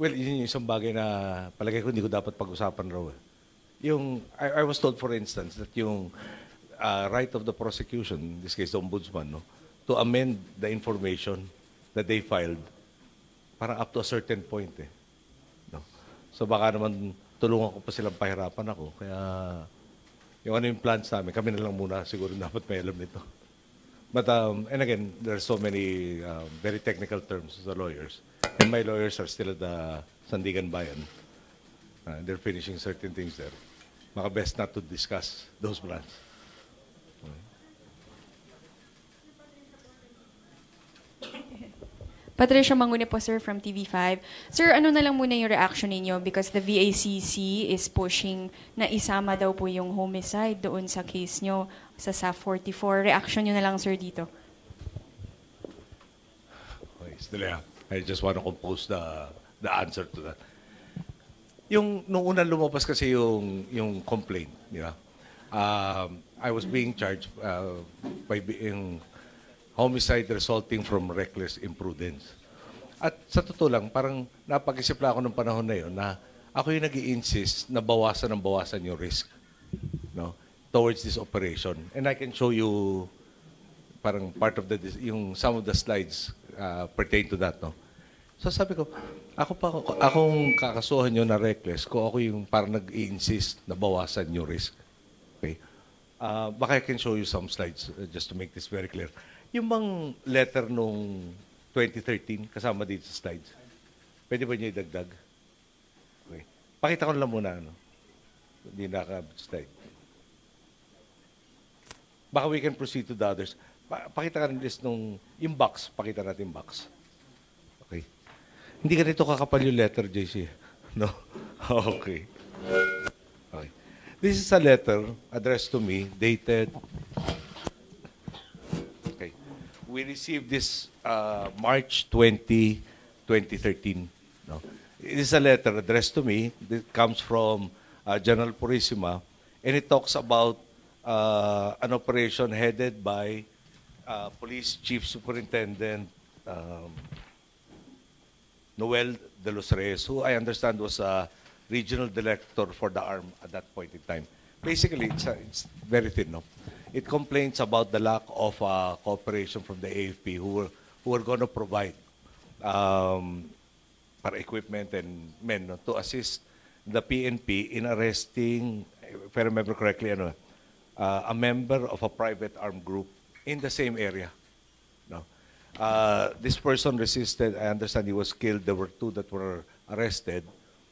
Well, yun yung isang bagay na palagay ko hindi ko dapat pag-usapan raw. I was told, for instance, that yung right of the prosecution, in this case the ombudsman, no, to amend the information that they filed, parang up to a certain point eh. No? So baka naman tulungan ko pa silang pahirapan ako. Kaya yung ano yung plans namin, kami na lang muna siguro dapat may alam nito. But, and again, there are so many very technical terms to the lawyers. And my lawyers are still at the Sandigan Bayan. They're finishing certain things there. Baka best not to discuss those plans. Patricia Mangune po, sir, from TV5. Sir, ano na lang muna yung reaction ninyo because the VACC is pushing na isama daw po yung homicide doon sa case nyo sa SAF 44. Reaction nyo na lang, sir, dito. Okay, still, I just want to compose the answer to that. Nung unang lumabas kasi yung complaint, I was being charged by being homicide resulting from reckless imprudence. At sa totoo lang, parang napag-isip lang ako ng panahon na yun na ako yung nag-i-insist na bawasan yung risk, no, towards this operation. And I can show you parang part of some of the slides pertain to that, no. So sabi ko, akong kakasuhan nyo na reckless ko, ako yung parang nag-i-insist na bawasan yung risk. Okay? Baka I can show you some slides just to make this very clear. Yung bang letter nung 2013 kasama dito sa slides, pwede ba niyo idagdag? Okay. Pakita ko lang muna. Hindi naka-slide. Baka we can proceed to the others. Pakita ka rin list yung box. Pakita natin yung box. Okay. Hindi ka nito kakapal yung letter, JC. No? Okay. Okay. This is a letter addressed to me, dated... We received this March 20, 2013. No? It is a letter addressed to me. It comes from General Purisima, and it talks about an operation headed by Police Chief Superintendent Noel de los Reyes, who I understand was a regional director for the ARM at that point in time. Basically, it's very thin, no? It complains about the lack of cooperation from the AFP who were going to provide para equipment and men, no, to assist the PNP in arresting, if I remember correctly, a member of a private armed group in the same area. No? This person resisted. I understand he was killed. There were 2 that were arrested.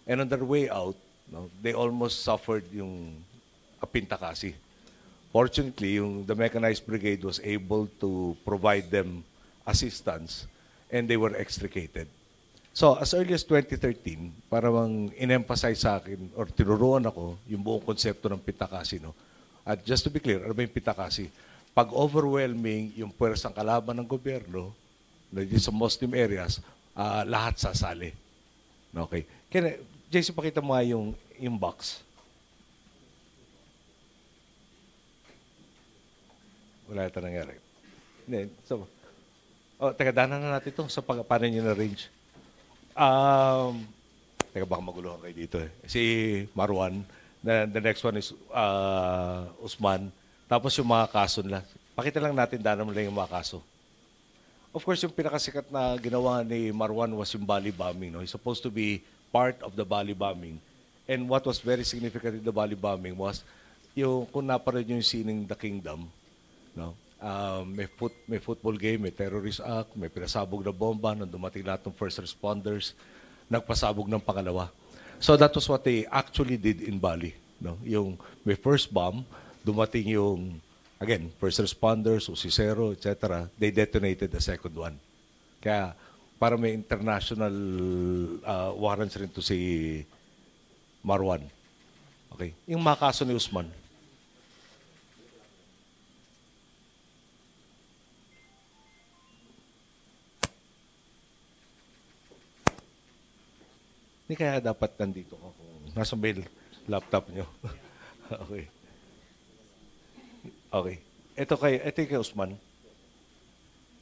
And on their way out, no, they almost suffered a pintakasi. Fortunately, the mechanized brigade was able to provide them assistance and they were extricated. So, as early as 2013, parang in-emphasize sa akin or tinuruan ako yung buong konsepto ng pitakasi. No? At just to be clear, ano ba yung pitakasi? Pag overwhelming yung puwersang kalaban ng gobyerno, sa Muslim areas, lahat sasali. Okay. JC, pakita mo nga yung box. Wala ito nangyari. So, teka, danan na natin ito sa paano nyo na-arrange. Teka, baka maguluhan kayo dito eh. Si Marwan, the next one is Usman. Tapos yung mga kaso nila. Pakita lang natin, danan mo lang yung mga kaso. Of course, yung pinakasikat na ginawa ni Marwan was yung Bali bombing. No? He's supposed to be part of the Bali bombing. And what was very significant in the Bali bombing was kung naparoon yung scene in The Kingdom, no? May football game, may terrorist act, may pinasabog na bomba, nung dumating lahat ng first responders, nagpasabog ng pangalawa. So that was what they actually did in Bali. No? Yung may first bomb, dumating again, first responders, usisero, etc. They detonated the second one. Kaya para may international warrants rin to si Marwan. Okay. Yung mga kaso ni Usman, hindi kaya dapat nandito ko kung nasa may laptop nyo. Okay. Okay. Ito kay Usman.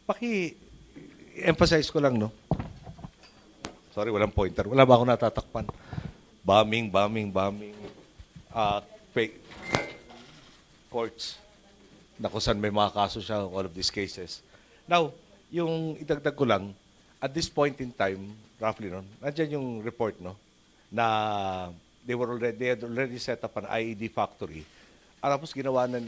Paki-emphasize ko lang, no? Sorry, walang pointer. Wala ba ako natatakpan? Bombing. Fake courts na kung saan may mga kaso siya, all of these cases. Now, yung idagdag ko lang, at this point in time, roughly, no, nandiyan yung report, no, na they had already set up an IED factory. Tapos ginawa na,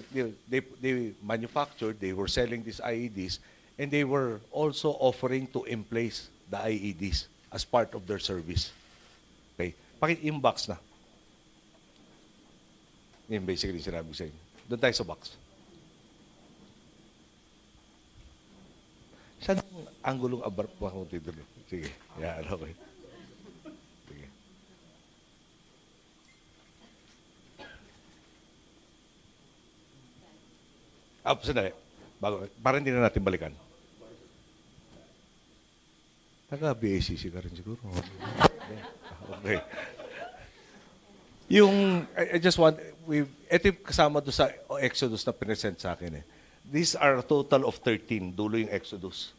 they manufactured, they were selling these IEDs, and they were also offering to emplace the IEDs as part of their service. Okay? Pakit-inbox na. Yan basically sinabi ko sa inyo. Doon tayo sa box. Saan ang anggulong abar po akong titulo? Sige. Yan, okay. Sige. Sandali. Para hindi na natin balikan. Taga-BACC ka rin siguro. Okay. I just want, ito yung kasama doon sa Exodus na present sa akin eh. These are a total of 13, dulo yung Exodus.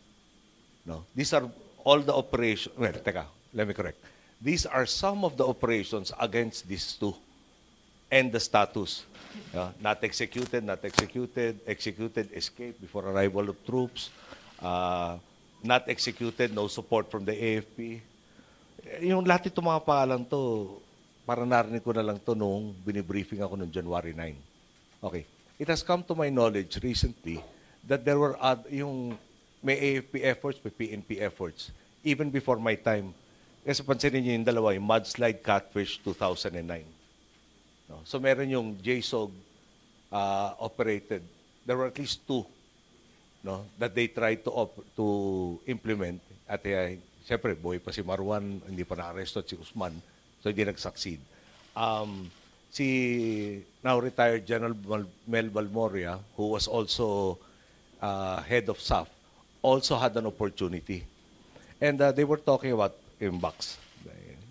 No? These are all the operations, well, teka, let me correct. These are some of the operations against these two. And the status. Not executed, executed, escape before arrival of troops, not executed, no support from the AFP. Yung lahat itong mga pangalan to, para narinig ko na lang to nung binibriefing ako noong January 9. Okay. It has come to my knowledge recently that there were may AFP efforts, may PNP efforts, even before my time. Kasi pansinin niyo yung dalawa, yung mudslide catfish 2009. No? So meron yung JSOG operated. There were at least two, no, that they tried to implement. At siyempre, buhay pa si Marwan, hindi pa na-arresto at si Usman, so hindi nag-succeed. Si now retired General Mel Balmoria, who was also head of SAF, also had an opportunity. And they were talking about yung box.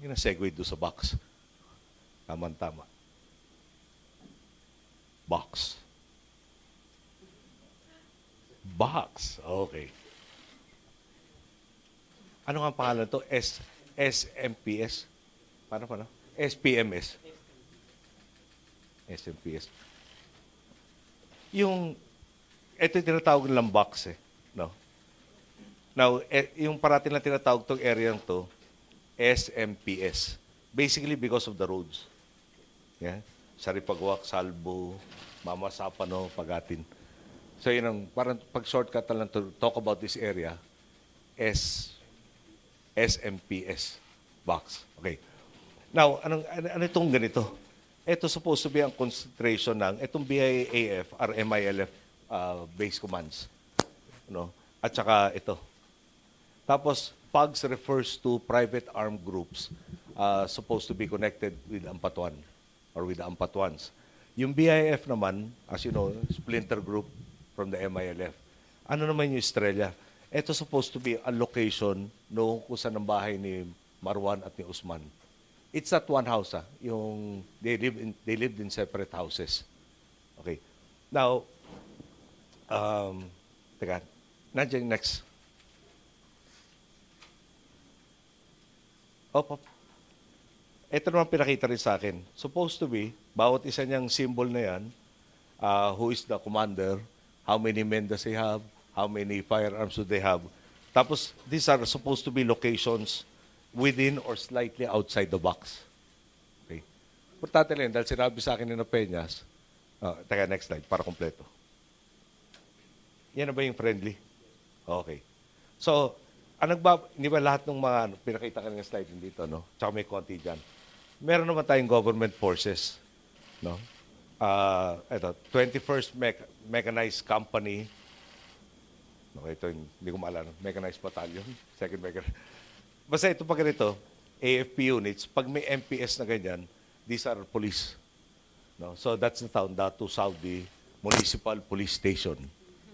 Yung segue doon sa box. Tama-tama. Box. Box. Okay. Ano nga ang pangalan to? SMPS? Paano? SPMS. SMPS. Ito yung tinatawag nilang box eh. No? Now, yung parating lang tinatawag tong area to, SMPS. Basically because of the roads. Yeah? Saripagwak, Salbo, Mamasapano, Pagatin. So yun ang, parang pag-shortcut na lang to talk about this area, SMPS box. Okay. Now, ano itong ganito? Ito supposed to be ang concentration ng itong BIAF or MILF base commands. No? At saka ito. Tapos, PAGS refers to private armed groups supposed to be connected with Ampatuan or with the Ampatuans. Yung BIF naman, as you know, splinter group from the MILF. Ano naman yung Estrella? Ito supposed to be a location no kung saan ang bahay ni Marwan at ni Usman. It's not one house, yung they lived in separate houses. Okay. Now, teka, nandiyan next. Ito naman pinakita rin sa akin. Supposed to be, bawat isa niyang symbol na yan, who is the commander, how many men does he have, how many firearms do they have. Tapos, these are supposed to be locations within or slightly outside the box. Okay. Importante lang, dahil sinabi sa akin ni Peñas, teka, next slide, para kompleto. Yan na ba yung friendly? Okay. So, hindi ba lahat ng mga pinakita ka ng slide dito, no? Tsaka may konti dyan. Meron naman tayong government forces, no? Ito, 21st Mechanized Company. Okay, ito, hindi ko maalala. Mechanized Battalion, 2nd Mechanized. Basta ito pag ganito, AFP units, pag may MPS na ganyan, these are police. No? So that's the town, Datu Saudi Municipal Police Station.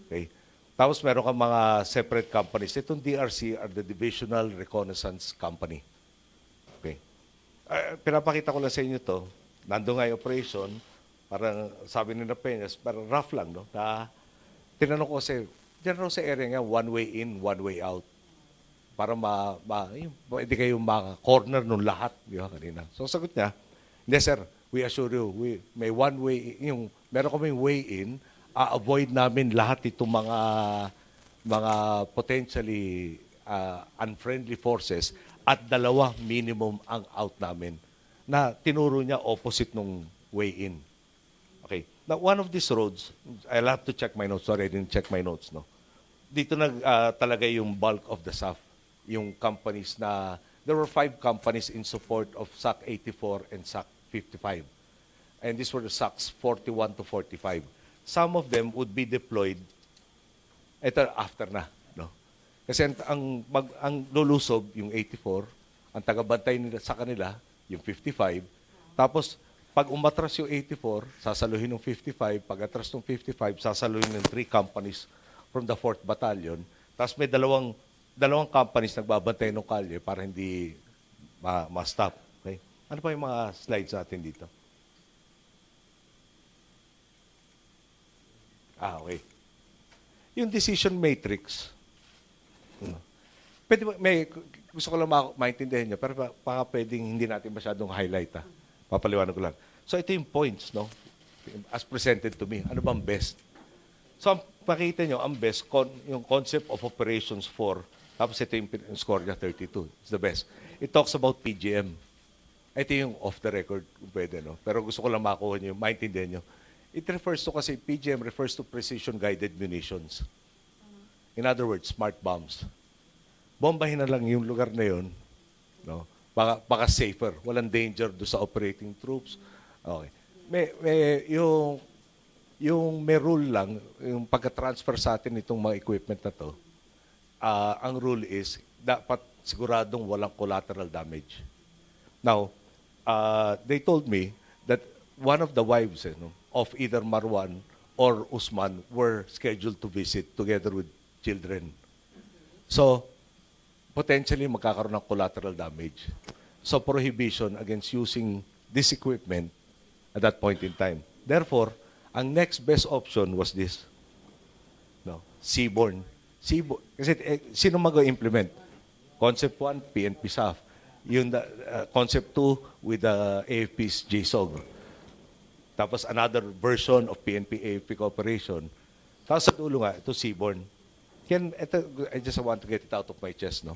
Okay? Tapos meron kang mga separate companies. Itong DRC are the Divisional Reconnaissance Company. Okay? Pinapakita ko lang sa inyo to. Nandun nga yung operation, parang sabi ni Peñas, parang rough lang, no? Na tinanong ko kasi, dyan raw sa area nga, one way in, one way out. para pwede kayong maka-corner nung lahat, di ba, kanina. So sagot niya, hindi sir, we assure you, may one way, meron kaming way in, avoid namin lahat itong mga potentially unfriendly forces at 2 minimum ang out namin na tinuro niya opposite nung way in. Okay. Now, one of these roads, I'll have to check my notes. Sorry, I didn't check my notes, no? Dito talaga yung bulk of the SAF. Yung companies there were 5 companies in support of SAC 84 and SAC 55. And these were the SACs 41 to 45. Some of them would be deployed after na, no? Kasi ang lulusob yung 84, ang tagabantay nila sa kanila yung 55. Tapos pag umatras yung 84, sasaluhin ng 55. Pag atras ng 55, sasaluhin ng 3 companies from the 4th Battalion. Tapos may dalawang companies nagbabantay ng kalye para hindi ma-stop. Okay? Ano pa yung mga slides natin dito? Okay. Yung decision matrix, gusto ko lang maintindihan nyo, pero baka pwedeng hindi natin masyadong highlight. Papaliwanag ko lang. So ito yung points, no? As presented to me. Ano bang best? So pakita nyo, ang best, yung concept of operations 4, tapos ito yung score niya, 32. It's the best. It talks about PGM. Ito yung off the record, kung pwede, no? Pero gusto ko lang makuha nyo, maintindihan nyo. It refers to kasi, PGM refers to precision-guided munitions. In other words, smart bombs. Bombahin na lang yung lugar na yun, no? Baka safer. Walang danger do sa operating troops. Okay. Yung may rule lang, yung pagka-transfer sa atin itong mga equipment na to, ang rule is, dapat siguradong walang collateral damage. Now, they told me that one of the wives of either Marwan or Usman were scheduled to visit together with children. So, potentially magkakaroon ng collateral damage. So, prohibition against using this equipment at that point in time. Therefore, ang next best option was this. No, seaborne. Kasi sino mag-implement? Concept 1, PNP SAF. Yung concept 2 with the AFP's JSOG. Tapos another version of PNP AFP cooperation. Tapos sa dulo nga, ito seaborne. I just want to get it out of my chest, no?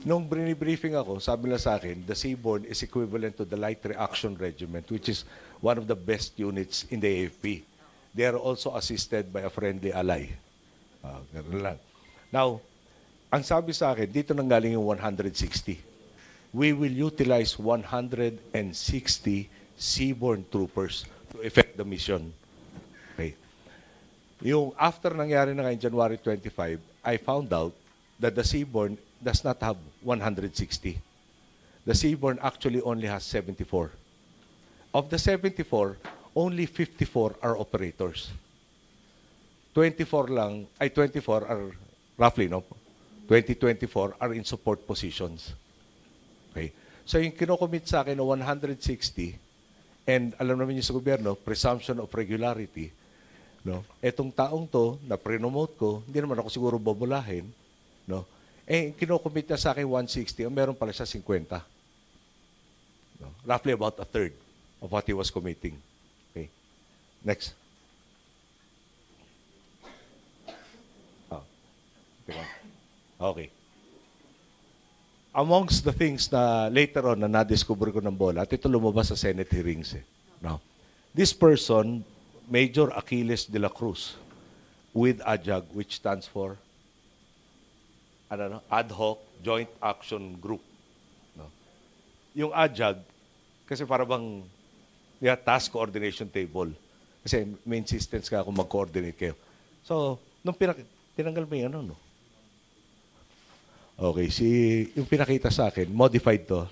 Nung briefing ako, sabi nila sa akin, the seaborne is equivalent to the Light Reaction Regiment, which is one of the best units in the AFP. They are also assisted by a friendly ally. Ganun lang. Now, ang sabi sa akin, dito nang galing yung 160. We will utilize 160 seaborne troopers to effect the mission. Okay. Yung after nangyari na ngayon January 25, I found out that the seaborne does not have 160. The seaborne actually only has 74. Of the 74, only 54 are operators. 24 are roughly, no? 24 are in support positions. Okay. So yung kinocommit sa akin na 160, and alam naman yung sa gobyerno, presumption of regularity, no? Etong taong to, na pre-nomote ko, hindi naman ako siguro bobolahin, no? Kinocommit niya sa akin 160, meron pala siya 50. No? Roughly about a third of what he was committing. Okay. Next. Okay. Amongst the things na later on na na-discover ko ng bola, at ito lumabas sa Senate hearings. Now, this person, Major Achilles de la Cruz, with AJAG, which stands for Ad Hoc Joint Action Group. No? Yung AJAG, kasi para bang task coordination table. Kasi may insistence ka kung mag-coordinate kayo. So, nung tinanggal mo yung no? Okay, yung pinakita sa akin, modified to.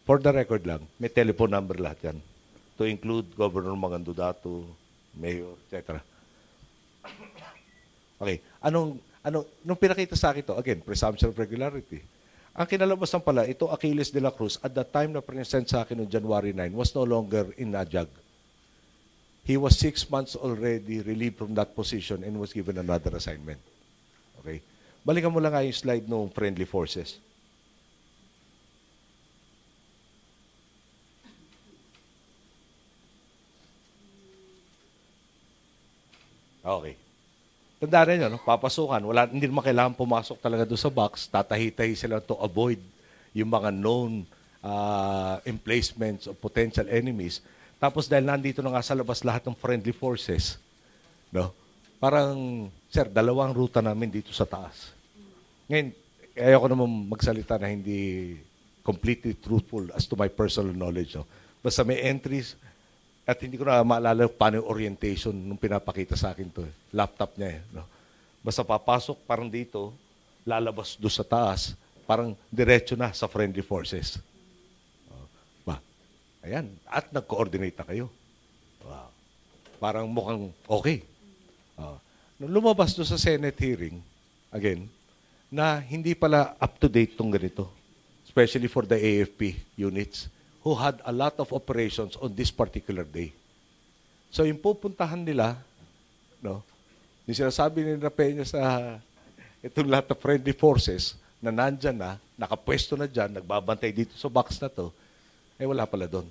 For the record lang, may telephone number lahat yan. To include Governor Magandudato, Mayor, etc. Okay, nung pinakita sa akin to, again, presumption of regularity. Ang kinalabasan pala, ito Achilles de la Cruz, at the time na present sa akin noong January 9, was no longer in AJAG. He was 6 months already relieved from that position and was given another assignment. Okay? Balikan mo lang nga yung slide ng friendly forces. Okay. Tandaan rin yun, no? Papasukan. Hindi naman kailangan pumasok talaga doon sa box. Tatahi-tahi sila to avoid yung mga known emplacements of potential enemies. Tapos dahil nandito na nga sa labas lahat ng friendly forces, no? Parang, sir, dalawang ruta namin dito sa taas. Ngayon, ayoko naman magsalita na hindi completely truthful as to my personal knowledge. No? Basta may entries, at hindi ko na maalala paano yung orientation nung pinapakita sa akin to. Laptop niya eh. No? Basta papasok parang dito, lalabas doon sa taas, parang diretso na sa friendly forces. Ba? Ayan. At nag-coordinate na kayo. Wow. Parang mukhang okay. Nung lumabas doon sa Senate hearing, again, na hindi pala up-to-date tong ganito. Especially for the AFP units who had a lot of operations on this particular day. So yung pupuntahan nila, no, yung sinasabi ni Peña sa itong lahat of friendly forces na nandyan na, nakapwesto na dyan, nagbabantay dito sa box na to, eh wala pala doon.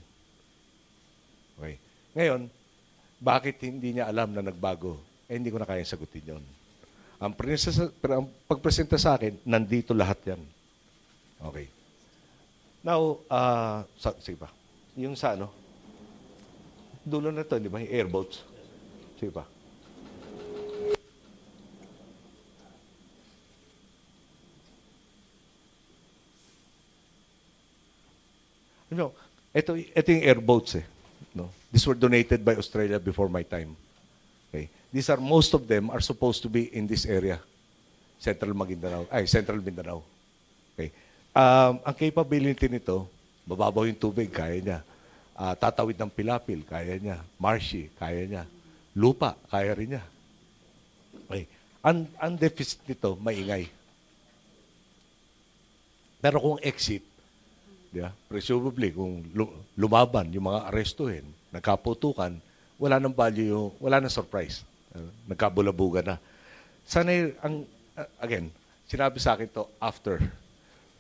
Okay. Ngayon, bakit hindi niya alam na nagbago? Eh hindi ko na kayang sagutin yon. Ang pagpresenta sa akin, nandito lahat yan. Okay. Now, sige pa. Yung sa ano, dulo na to, di ba? Yung airboats. Sige pa. No, ito yung airboats eh. No? These were donated by Australia before my time. Okay. Most of them are supposed to be in this area. Central Mindanao. Okay. Ang capability nito, mababaw yung tubig, kaya niya. Tatawid ng pilapil, kaya niya. Marshy, kaya niya. Lupa, kaya rin niya. Okay. Ang deficit nito, maingay. Pero kung exit, presumably, kung lumaban, yung mga arestuhin, nagkaputukan, wala nang value, wala nang surprise. Nagkabulabugan na. Sana again, sinabi sa akin to after.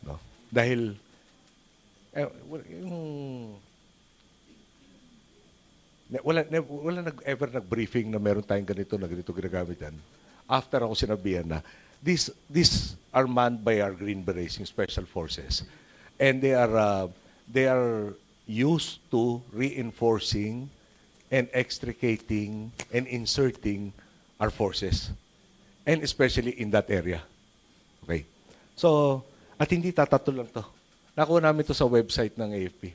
No? Dahil, wala ever nag-briefing na meron tayong ganito na ganito ginagamit yan. After ako sinabihan na, these are manned by our Green Berets, yung Special Forces. And they are used to reinforcing and extricating and inserting our forces. And especially in that area. Okay. So, at hindi tatato lang to. Nakuha namin to sa website ng AFP.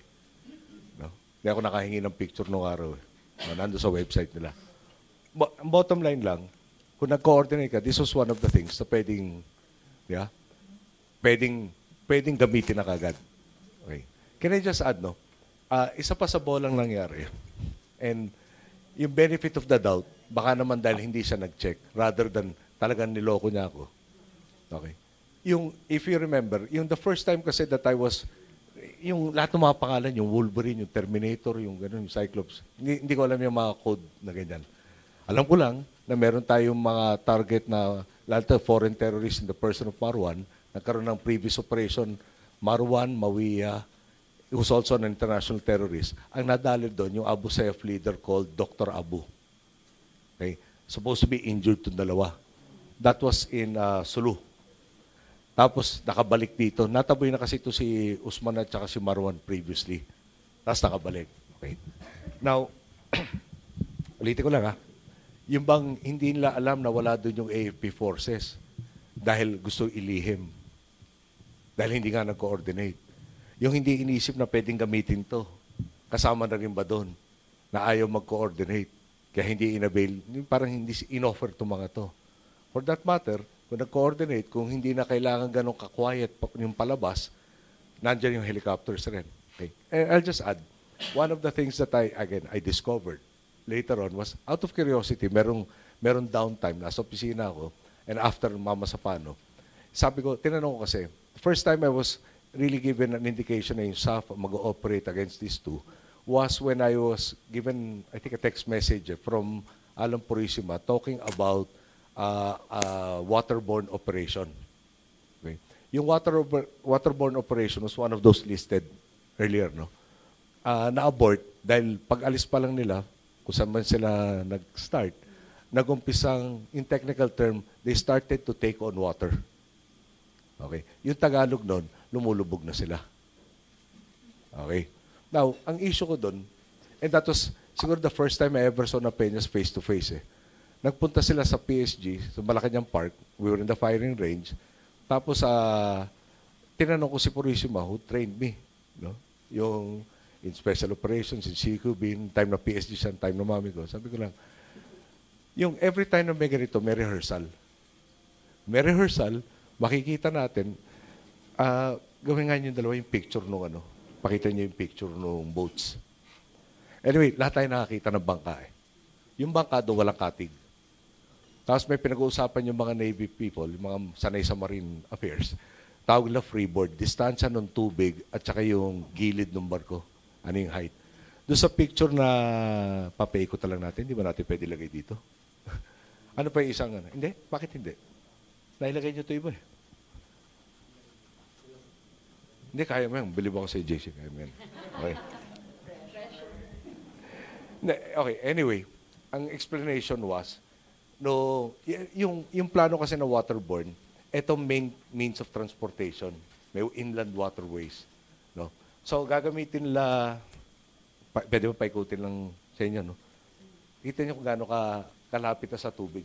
No? Hindi ako nakahingi ng picture nung araw. Nando sa website nila. Bottom line lang, kung nag-coordinate ka, this was one of the things na pwedeng gamitin na kagad. Okay. Can I just add, no? Isa pa sa bolang nangyari. And yung benefit of the doubt, baka naman dahil hindi siya nag-check, rather than talagang niloko niya ako. Okay. If you remember, the first time kasi that I was, yung lahat ng mga pangalan, yung Wolverine, yung Terminator, yung gano'n, yung Cyclops, hindi ko alam yung mga code na ganyan. Alam ko lang na meron tayong mga target na, lahat ng foreign terrorists in the person of Marwan, nagkaroon ng previous operation, Marwan, Mawiya, he was also an international terrorist. Ang nadali doon, yung Abu Sayyaf leader called Dr. Abu. Okay? Supposed to be injured to dalawa. That was in Sulu. Tapos nakabalik dito. Nataboy na kasi ito si Usman at saka si Marwan previously. Tapos nakabalik. Okay. Now, ulitin ko lang ha. Yung bang hindi nila alam na wala doon yung AFP forces dahil gusto ilihim. Dahil hindi nga nag-coordinate. Yung hindi iniisip na pwedeng gamitin to, kasama na rin ba doon na ayaw mag-coordinate? Kaya hindi in-avail, parang hindi in-offer to mga to. For that matter, kung nag-coordinate, kung hindi na kailangan ganun ka-quiet yung palabas, nandyan yung helicopters rin. Okay. And I'll just add, one of the things that I discovered later on was, out of curiosity, merong downtime, nasa opisina ako, and after Mamasapano, sabi ko, tinanong ko kasi, first time I was really given an indication na yung SAF mag-ooperate against these two was when I was given, I think, a text message from Alan Purisima talking about waterborne operation. Yung waterborne operation was one of those listed earlier, no? Na-abort dahil pag-alis pa lang nila, kung saan man sila nag-start, nag-umpisang, in technical term, they started to take on water. Okay? Yung Tagalog nun, lumulubog na sila. Okay? Now, ang issue ko dun, and that was siguro the first time I ever saw na Peñas face-to-face eh. Nagpunta sila sa PSG, sa Malacanang Park. We were in the firing range. Tapos, tinanong ko si Purisima, who trained me. No? Yung in special operations, in CQB, in time na PSG siya, time na mami ko. Sabi ko lang, yung every time na may ganito, may rehearsal. May rehearsal, makikita natin, gawin nga yung dalawa yung picture nung ano. Pakita niyo yung picture nung boats. Anyway, lahat tayo nakakita ng bangka eh. Yung bangka doon walang katig. Tapos may pinag-uusapan yung mga Navy people, yung mga sanay sa marine affairs. Tawag nila freeboard, distansya ng tubig at saka yung gilid ng barko. Ano yung height. Doon sa picture na papaikot lang natin, di ba natin pwede lagay dito? Ano pa yung isang ano? Hindi? Bakit hindi? Nailagay niyo ito iba eh. Hindi, kaya mo yan. Bilib ako sa JC. Kaya mo yan. Okay. Okay, anyway, ang explanation was, no, yung plano kasi na waterborne, ito main means of transportation. May inland waterways. No? So, gagamitin nila, pwede mo paikutin lang sa inyo, no? Kita niyo kung gaano kalapit na sa tubig.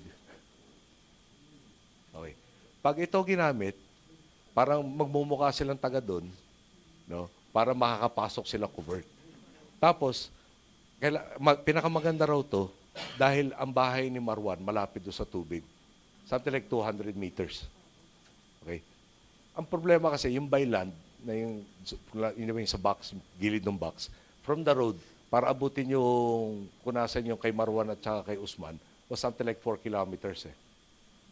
Okay. Pag ito ginamit, parang magmumukha silang taga doon, no? Para makakapasok sila covert. Tapos, pinakamaganda raw to dahil ang bahay ni Marwan malapit doon sa tubig. Something like 200 meters. Okay? Ang problema kasi, yung by land, na yung sa box, gilid ng box, from the road, para abutin yung kunasan yung kay Marwan at saka kay Usman, was something like 4 kilometers eh.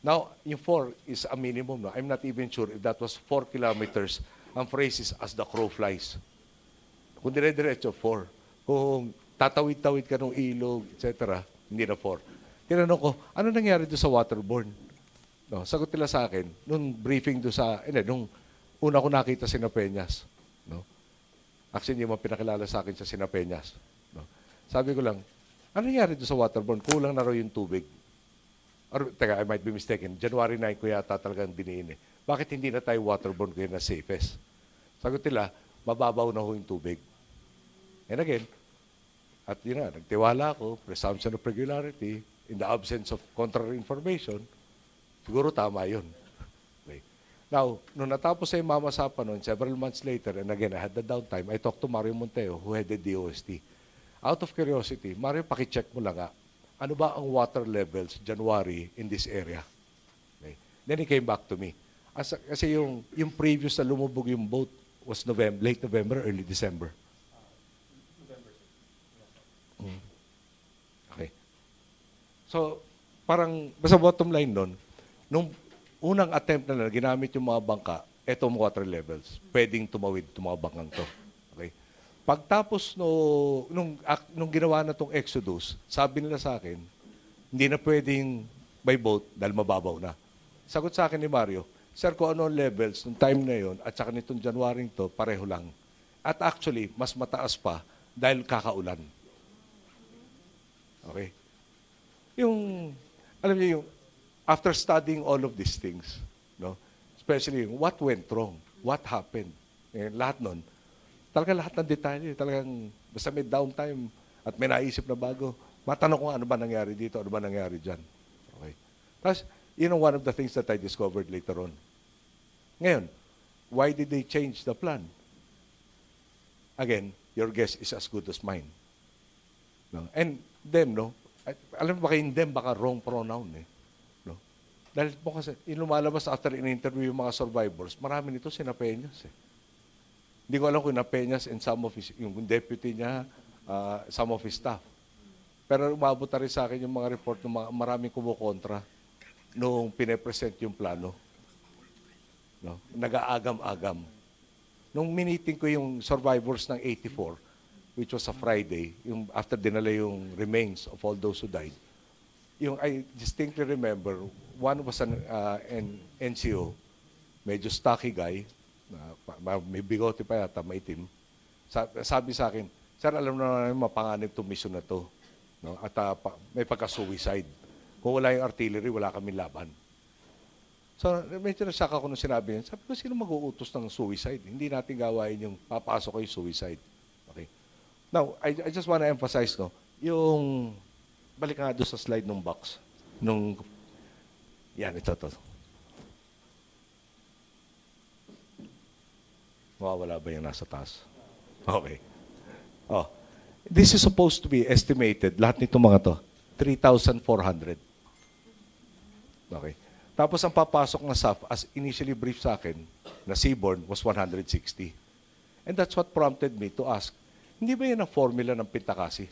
Now, yung 4 is a minimum. No? I'm not even sure if that was 4 kilometers. Ang phrase is, as the crow flies. Kung dire-diretso, 4. Kung tatawid-tawid ka ng ilog, etc., hindi na 4. Tinanong ko, ano nangyari doon sa waterborne? No, sagot nila sa akin, nung briefing doon sa, nung una ko nakita si Peñas. No? Actually, hindi mo pinakilala sa akin sa Sina Peñas. No? Sabi ko lang, ano nangyari doon sa waterborne? Kulang na raw yung tubig. Or, teka, I might be mistaken. January 9 ko yata talagang diniin eh. Bakit hindi na tayo waterborne kaya na safest? Sagot nila, mababaw na ho yung tubig. And again, at yun na, nagtiwala ako, presumption of regularity, in the absence of contrary information, siguro tama yun. Okay. Now, nung natapos sa Mamasapano, several months later, and again, I had the downtime, I talked to Mario Monteo, who headed the OST. Out of curiosity, Mario, pakicheck mo lang ano ba ang water levels January in this area? Okay. Then he came back to me. Kasi yung previous na lumubog yung boat was late November, early December. Okay. So, parang, basta bottom line nun, nung unang attempt na ginamit yung mga bangka, etong water levels, pwedeng tumawid itong mga bangkang to. Okay? Pagtapos nung ginawa na itong Exodus, sabi nila sa akin, hindi na pwedeng by boat dahil mababaw na. Sagot sa akin ni Mario, Sir, kung ano ang levels nung time na yon at saka nitong January to, pareho lang. At actually, mas mataas pa dahil kakaulan. Okay? Alam niyo yung, after studying all of these things, no? Especially what went wrong, what happened, lahat nun, talagang lahat ng detalye, talagang basta may downtime at may naisip na bago, matanong ko ano ba nangyari dito, ano ba nangyari dyan. Okay. Tapos, one of the things that I discovered later on. Ngayon, why did they change the plan? Again, your guess is as good as mine. No? And them, no? Alam mo ba kayo, them, baka wrong pronoun eh. No? Dahil po kasi, lumalabas after in-interview yung mga survivors, marami nito sina Peñas eh. Hindi ko alam kung na-Peñas and some of his, yung deputy niya, some of his staff. Pero umabot na rin sa akin yung mga report ng maraming kumukontra nung pine-present yung plano. No? Nag-aagam-agam. Nung miniting ko yung survivors ng 84, which was a Friday, yung after dinala yung remains of all those who died, I distinctly remember, one was an NCO, medyo stocky guy, may bigote pa yata, maitim. Sabi sa akin, sir, alam na namin mapanganib itong mission na to. No? At may pagka-suicide. Kung wala yung artillery, wala kami laban. So, medyo nasyak ako nung sinabi niya. Sabi ko, sino mag-uutos ng suicide? Hindi natin gawain yung papasok ko yung suicide. Okay. Now, I just want to emphasize, no, yung, balik nga doon sa slide ng box. Yan, ito to. Mawawala ba yung nasa taas? Okay. Oh, this is supposed to be estimated, lahat nito mga to, 3,400. Okay. Tapos ang papasok na SAF, as initially briefed sa akin, na seaborne was 160. And that's what prompted me to ask, hindi ba yan ang formula ng Pintakasi?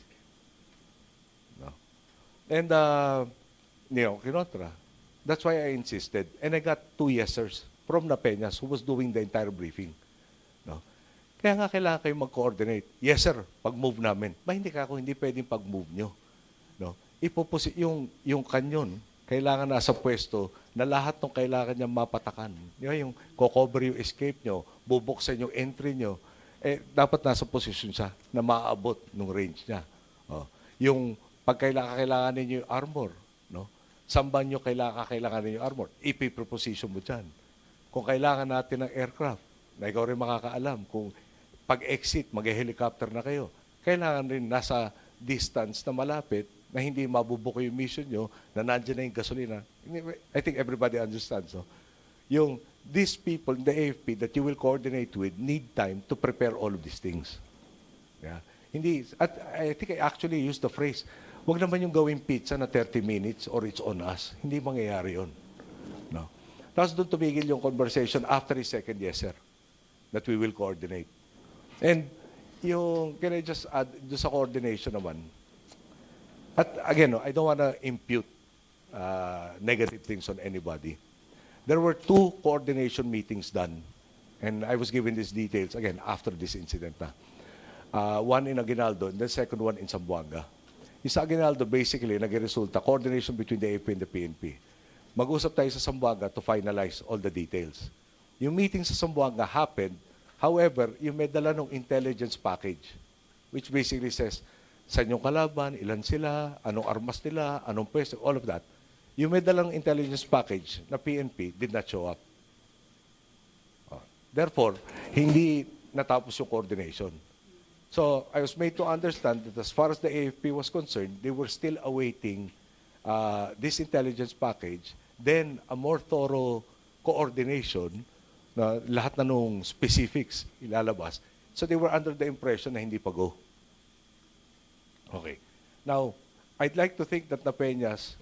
No. And, kinontra. That's why I insisted. And I got 2 yesers from Napeñas who was doing the entire briefing. No. Kaya nga kailangan kayo mag-coordinate. Yes, sir, pag-move namin. Hindi pwedeng pag-move nyo. No. Yung kanyon, kailangan nasa pwesto na lahat ng kailangan niya mapatakan. Yung cover yung escape nyo, bubuksan yung entry nyo, dapat nasa posisyon siya na maaabot ng range niya. Oh. Yung pagkailangan ninyo yung armor, no? Samban nyo kailangan ninyo yung armor, ipiproposition mo dyan. Kung kailangan natin ng aircraft, na ikaw rin makakaalam, kung pag-exit, mag-helicopter na kayo, kailangan rin nasa distance na malapit na hindi mabubuko yung mission nyo, na nandiyan na yung gasolina. I think everybody understands. No? These people in the AFP that you will coordinate with need time to prepare all of these things. Yeah? At I think I actually used the phrase, wag naman yung gawing pizza na 30 minutes or it's on us. Hindi mangyayari yun. No? Tapos doon tumigil yung conversation after his second yes, sir, that we will coordinate. And can I just add, doon sa coordination naman, at again, I don't want to impute negative things on anybody. There were 2 coordination meetings done, and I was given these details, again, after this incident na. One in Aguinaldo, and the second one in Zamboanga. Yung sa Aguinaldo, basically, nag-resulta, coordination between the AFP and the PNP. Mag-usap tayo sa Zamboanga to finalize all the details. Yung meeting sa Zamboanga happened, however, yung may dala ng intelligence package, which basically says, saan yung kalaban, ilan sila, anong armas nila, anong pwesto, all of that. Yung may dalang intelligence package na PNP did not show up. Therefore, hindi natapos yung coordination. So, I was made to understand that as far as the AFP was concerned, they were still awaiting this intelligence package, then a more thorough coordination, na lahat na nung specifics ilalabas. So, they were under the impression na hindi pa go. Okay. Now, I'd like to think that Napeñas,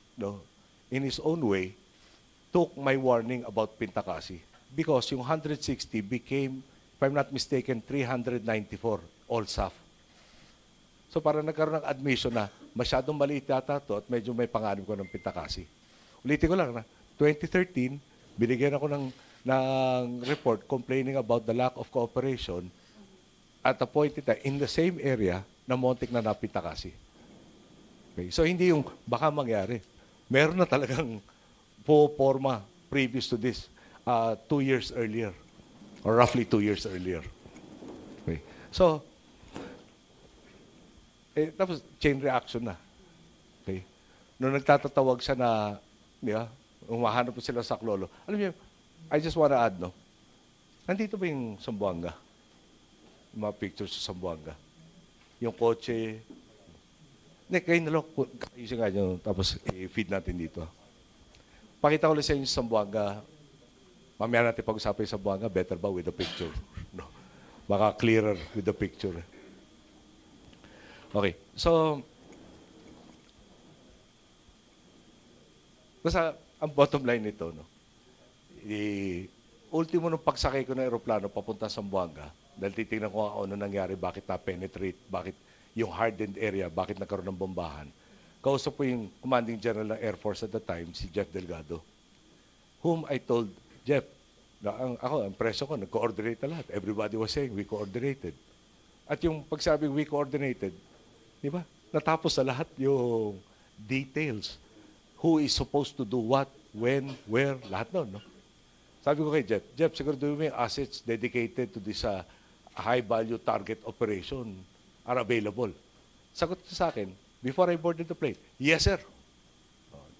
in his own way, took my warning about Pintakasi because yung 160 became, if I'm not mistaken, 394 all SAF. So parang nagkaroon ng admission na masyadong maliit yata to at medyo may panganib ko ng Pintakasi. Ulitin ko lang na 2013, binigyan ako ng report complaining about the lack of cooperation at a point in the same area na montik na Pintakasi. Okay. So hindi yung baka mangyari. Meron na talagang forma previous to this 2 years earlier or roughly 2 years earlier. Okay. So, tapos chain reaction na. Okay. Nung nagtatatawag siya na, umahanap po sila sa Klolo. Alam niyo, I just wanna add, nandito ba yung Zamboanga? Yung mga pictures sa Zamboanga. Yung kotse. Kayo na lang, ayusin nga nyo, tapos i-feed natin dito. Pakita ko lang sa inyo sa Zamboanga. Mamaya natin pag-usapan yung Zamboanga, better ba with the picture? No. Baka clearer with the picture. Okay, so, basta ang bottom line nito, ultimo nung pagsakay ko ng aeroplano papunta sa Zamboanga, dahil titignan ko ano nangyari, bakit na-penetrate, bakit yung hardened area, bakit nagkaroon ng bombahan. Kausap po yung Commanding General ng Air Force at the time, si Jeff Delgado, whom I told, Jeff, ang preso ko, nag-coordinate na lahat. Everybody was saying, we coordinated. At yung pagsabing we coordinated, di ba? Natapos na lahat yung details. Who is supposed to do what, when, where, lahat nun, Sabi ko kay Jeff, siguraduhin mo yung assets dedicated to this high-value target operation are available. Sagot niya sa akin, before I boarded the plane, yes, sir.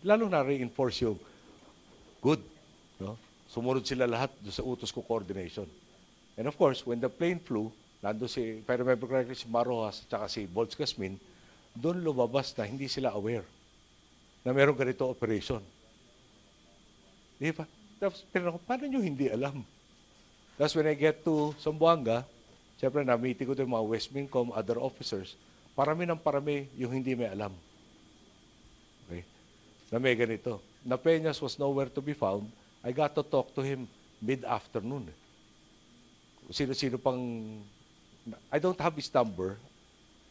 Lalo na reinforce yung good. No? Sumunod sila lahat doon sa utos ko coordination. And of course, when the plane flew, nando si, if I remember correctly, si Marojas at si Bolts Casmin, doon lumabas na hindi sila aware na meron ganito operation. Di ba? Tapos, pero paano nyo hindi alam? Tapos when I get to Zamboanga, siyempre na-meeting ko yung mga Westmincom, other officers, parami ng parami yung hindi may alam. Okay? Na may ganito. Na Peñas was nowhere to be found. I got to talk to him mid-afternoon. Sino-sino pang... I don't have his number.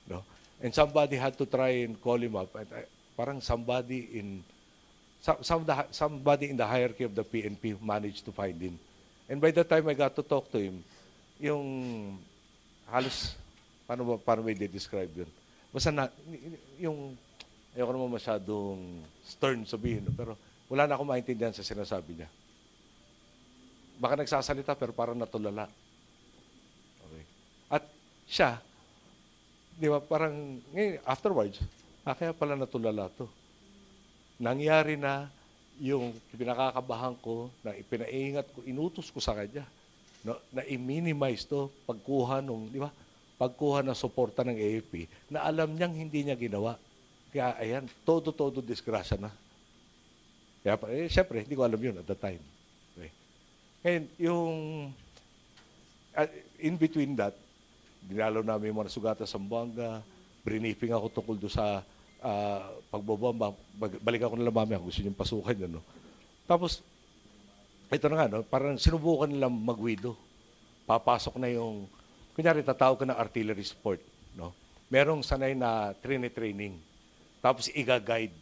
No? And somebody had to try and call him up. And parang somebody in the hierarchy of the PNP managed to find him. And by the time I got to talk to him, yung halos, paano ba i-describe yun? Basta na, yung, ayoko naman masyadong stern sabihin, pero wala na akong maintindihan sa sinasabi niya. Baka nagsasalita pero parang natulala. Okay. At siya, di ba, parang, afterwards, kaya pala natulala to. Nangyari na yung pinakakabahan ko, na ipinaingat ko, inutos ko sa kanya, no, na i-minimize to, pagkuha nung, di ba, pagkuha ng suporta ng AFP, na alam niyang hindi niya ginawa. Kaya, ayan, todo disgrasya na. Kaya, syempre, hindi ko alam yun at the time. Okay. Ngayon, yung, in between that, dinalaw namin yung mga sugata sa Zamboanga, briefing ako tungkol doon sa pagbobomba, balik ako nila mami, gusto niyong pasukan yun, no? Tapos, ito na nga, no? Parang sinubukan nilang magwido. Papasok na yung, kunyari, tatawag ka ng artillery support, no? Merong sanay na training. Tapos, iga-guide.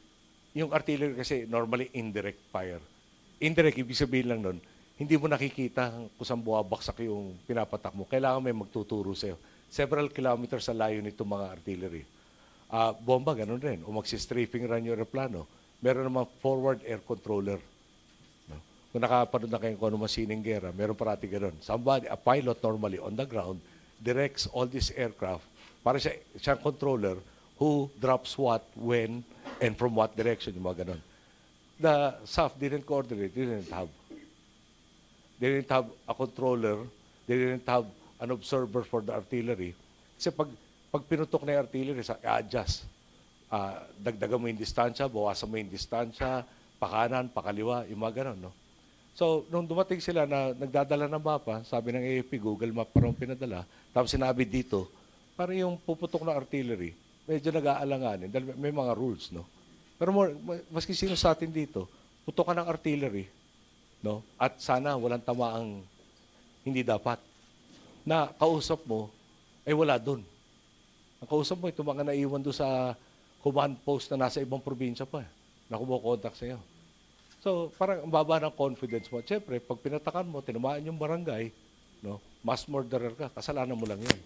Yung artillery kasi, normally, indirect fire. Indirect, ibig sabihin lang nun, hindi mo nakikita kung saan buwabaksak yung pinapatak mo. Kailangan may magtuturo sa'yo. Several kilometers sa layo nito mga artillery. Bomba, ganun rin. O magsistrafing run yung aeroplano. Meron namang forward air controller. No? Kung nakapanood na kayo kung ano masining gera, meron parati ganun. Somebody, a pilot normally on the ground, directs all these aircraft para siya controller who drops what, when, and from what direction, yung mga ganun. The SAF didn't coordinate, didn't have a controller, they didn't have an observer for the artillery. Kasi pag pinutok na yung artillery, i-adjust. Dagdagan mo yung distansya, bawasan mo yung distansya, pakanan, pakaliwa, yung mga ganun, no? So, nung dumating sila na nagdadala ng mapa, sabi ng AFP, Google Map parang pinadala, tapos sinabi dito, parang yung puputok na artillery, medyo nag-aalanganin, dahil may mga rules, no? Pero maski sino sa atin dito, putokan ng artillery, no? At sana walang tamaang hindi dapat. Na kausap mo, ay wala doon. Ang kausap mo, ito mga naiwan doon sa command post na nasa ibang probinsya pa, na kumukontak sa'yo. So, parang ang baba ng confidence mo. Siyempre, pag pinatakan mo, tinamaan yung barangay, no, mass murderer ka, kasalanan mo lang yun.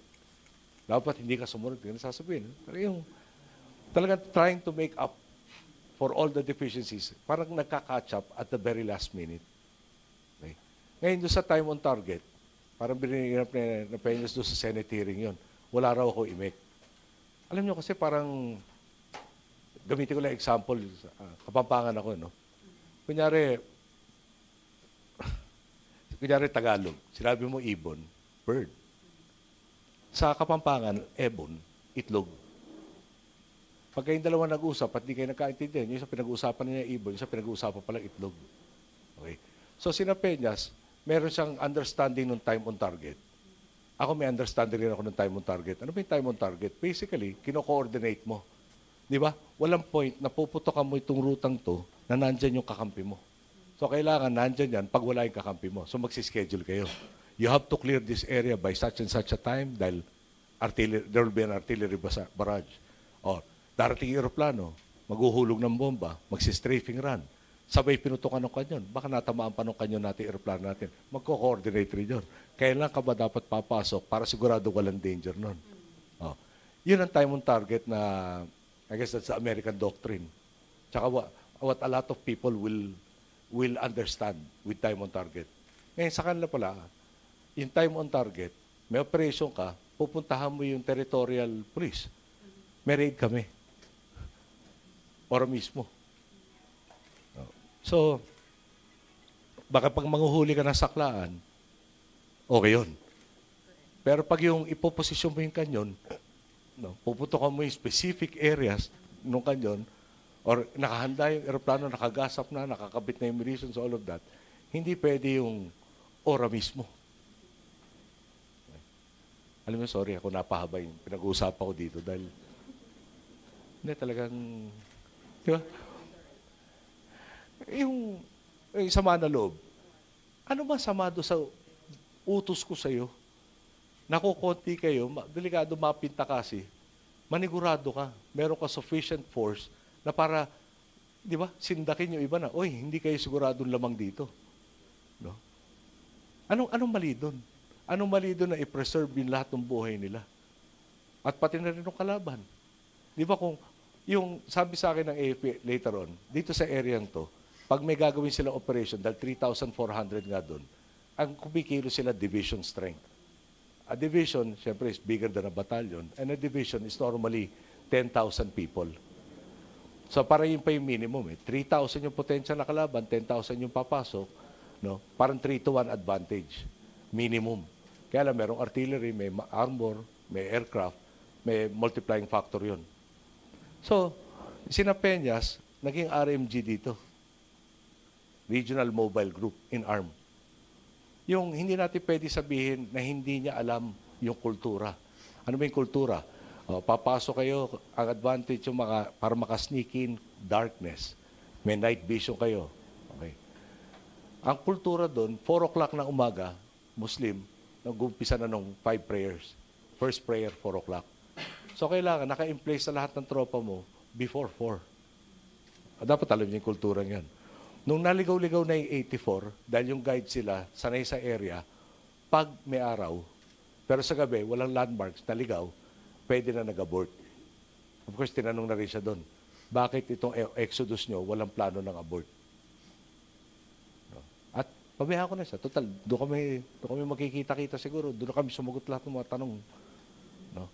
Dapat hindi ka sumunod, hindi ka sasabihin. Pero yung talagang trying to make up for all the deficiencies, parang nagka-catch up at the very last minute. Okay. Ngayon doon sa time on target, parang binigyan na Peñas doon sa Senate hearing yun. Wala raw ako i-make. Alam nyo kasi parang, gamitin ko lang example, Kapampangan ako, no? Kunyari Tagalog, sinabi mo ibon, bird. Sa Kapampangan, ebon, itlog. Pag kayong dalawa nag-usap at di kayo nagkaintindihan, yung isa pinag-uusapan niya ibon, yung isa pinag-uusapan pala itlog. Okay. So, sina Peñas, meron siyang understanding ng time on target. Ako may understanding rin ako ng time on target. Ano ba yung time on target? Basically, kino-coordinate mo. Di ba? Walang point na puputokan mo itong rutang to na nandyan yung kakampi mo. So, kailangan nandyan yan pag wala yung kakampi mo. So, magsischedule kayo. You have to clear this area by such and such a time dahil there will be an artillery barrage. Or, darating yung aeroplano, maghuhulog ng bomba, magsistrafing run. Sabay pinutukan ng kanyon. Baka natamaan pa ng kanyon natin, aeroplano natin. Magko-coordinate rin yun. Kailan ka ba dapat papasok para sigurado walang danger nun? Oh. Yun ang time on target na, I guess that's the American doctrine. Tsaka what a lot of people will understand with time on target. Ngayon sa kanila pala, yung time on target, may operation ka, pupuntahan mo yung territorial police. May raid kami. Ora mismo. So, baka pag manguhuli ka ng saklaan, okay yun. Pero pag yung ipoposisyon mo yung kanyon, no, puputokan mo yung specific areas ng kanyon, or nakahanda yung aeroplano, nakagasap na, nakakabit na yung munitions, all of that, hindi pwede yung ora mismo. Alam mo, sorry, ako napahaba yung pinag-uusapan ko dito dahil hindi talagang, di ba? Yung sama na loob, ano ba sama doon sa utos ko sa'yo? Nakukunti kayo, delikado mapinta kasi, manigurado ka, meron ka sufficient force na para, di ba, sindakin yung iba na, oy, hindi kayo siguradong lamang dito. No? Anong mali doon? Anong mali doon na i-preserve yung lahat ng buhay nila? At pati na rin ng kalaban. Di ba kung, yung sabi sa akin ng AFP later on, dito sa area to, pag may gagawin silang operation, dahil 3,400 nga doon, ang kumikilo sila division strength. A division, syempre, is bigger than a battalion, and a division is normally 10,000 people. So, para yun pa yung minimum. 3,000 yung potential na kalaban, 10,000 yung papasok, no? Parang 3-to-1 advantage. Minimum. Kaya lang, merong artillery, may armor, may aircraft, may multiplying factor yun. So, sina Peñas, naging RMG dito. Regional Mobile Group in ARM. Yung hindi natin pwede sabihin na hindi niya alam yung kultura. Ano ba yung kultura? Papasok kayo, ang advantage yung para makasneak in darkness. May night vision kayo. Okay. Ang kultura doon, 4 o'clock ng umaga, Muslim, nag-umpisa na ng 5 prayers. First prayer, 4 o'clock. So kailangan, naka-in-place sa lahat ng tropa mo before 4. Dapat alam niyo yung kultura niyan. Nung naligaw-ligaw na yung 84, dahil yung guide sila, sanay sa area, pag may araw, pero sa gabi, walang landmarks, naligaw, pwede na nag-abort. Of course, tinanong na rin siya doon, bakit itong exodus nyo, walang plano ng abort? No? At pabayaan ko na siya. Total, doon kami makikita-kita siguro. Doon kami sumagot lahat ng mga tanong. No?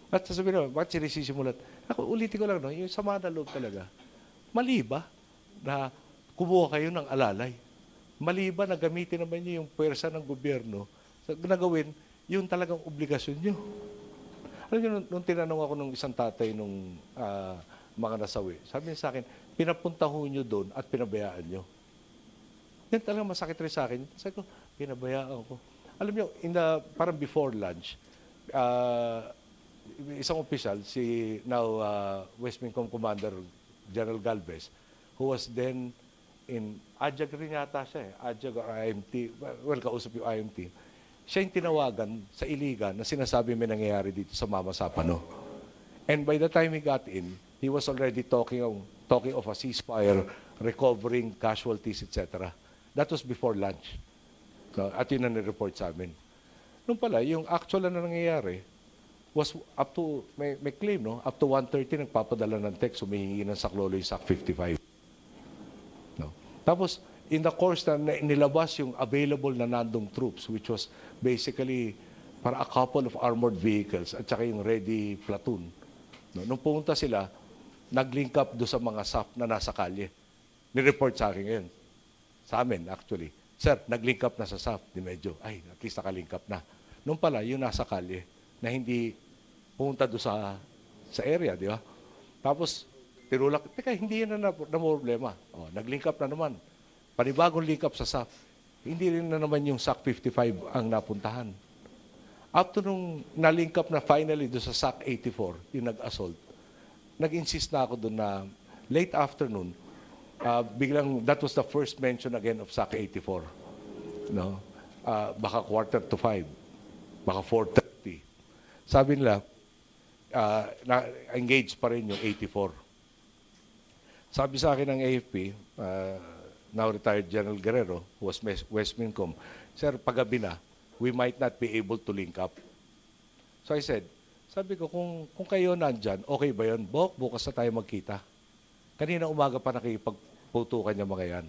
At sasabihin naman, bakit sinisisimulat? Ako, ulitin ko lang, no? Yung sama na loob talaga. Mali ba na kumuha kayo ng alalay? Mali ba na gamitin naman niyo yung pwersa ng gobyerno na gawin yung talagang obligasyon niyo? Alam niyo, nung tinanong ako ng isang tatay nung mga nasawi, sabi niya sa akin, pinapunta ho niyo doon at pinabayaan niyo. Yan talagang masakit rin sa akin. Sabi ko, pinabayaan ko. Alam niyo, parang before lunch, isang opisyal, si now Westmincom Commander General Galvez, who was then in AJAG rin yata siya AJAG or IMT, well, kausap yung IMT. Siya yung tinawagan sa Iligan na sinasabi may nangyayari dito sa Mamasapano. And by the time he got in, he was already talking of a ceasefire, recovering casualties, etc. That was before lunch. No, at yun ang nireport sa amin. Nung pala, yung actual na nangyayari was up to, may claim, no? Up to 1:30 nagpapadala ng text, humihingi ng saklolo yung SAC 55. No? Tapos, in the course na nilabas yung available na nandong troops, which was basically para a couple of armored vehicles at saka yung ready platoon. No? Nung pumunta sila, nag-link up do sa mga SAF na nasa kalye. Nireport sa akin ngayon. Sa amin, actually. Sir, nag-link up na sa SAF. Di medyo, at least naka-link up na. Nung pala, yung nasa kalye, na hindi pumunta do sa area, di ba? Tapos, tinulak, teka, hindi yan na problema. Nag-link up na naman. Panibagong link up sa SAF. Hindi rin na naman yung SAC 55 ang napuntahan. After nung na-link up na finally do sa SAC 84, yung nag-assault, nag-insist na ako doon na late afternoon, biglang, that was the first mention again of SAC 84. No? Baka 4:45, baka 4:30. Sabi nila, engaged pa rin yung 84. Sabi sa akin ng AFP, now retired General Guerrero, who was Westmincom, Sir, paggabi na, we might not be able to link up. So I said, sabi ko, kung kayo nandyan, okay ba yun? Bukas na tayo magkita. Kanina umaga pa nakipagputukan niya mga yan.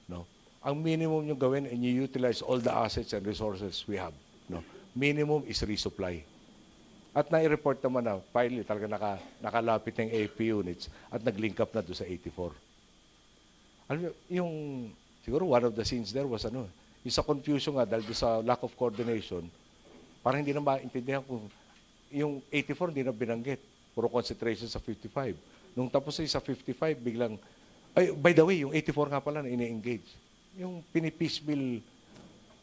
No? ang minimum yung gawin and you utilize all the assets and resources we have. No? Minimum is resupply. At nai-report naman na finally talaga nakalapit ng AP units at nag-link up na doon sa 84. Alam mo, siguro one of the scenes there was yung sa confusion nga dahil doon sa lack of coordination, parang hindi na maintindihan kung yung 84 hindi na binanggit. Puro concentration sa 55. Nung tapos sa 55, biglang, by the way, yung 84 nga pala na ini-engage. Yung pinipiecemeal,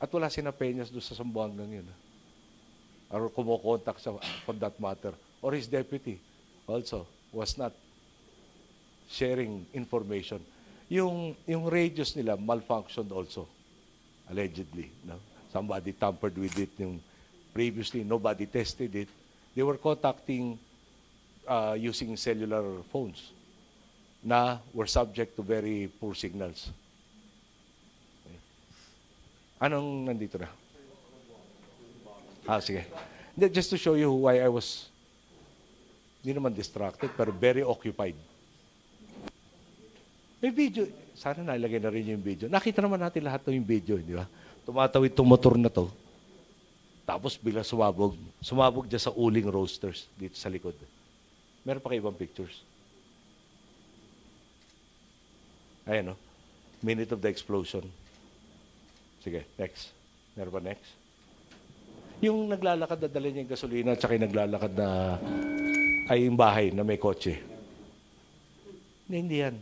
at wala sina Peñas doon sa Sambuangang yun. Or kumukontak sa, for that matter. Or his deputy also was not sharing information. Yung radios nila malfunctioned also, allegedly. No? Somebody tampered with it. Previously, nobody tested it. They were contacting using cellular phones na were subject to very poor signals. Okay. Anong nandito na? Sige. Just to show you why I was, hindi naman distracted, pero very occupied. May video. Sana nailagay na rin yung video. Nakita naman natin lahat ng yung video, di ba? Tumatawid itong motor na to. Tapos bigla sumabog. Sumabog dyan sa uling roasters dito sa likod. Meron pa kayo ibang pictures? Ayan, no? Minute of the explosion. Sige, next. Meron pa next? Yung naglalakad na dala niya yung gasolina at saka yung naglalakad na ay yung bahay na may kotse. Hindi yan.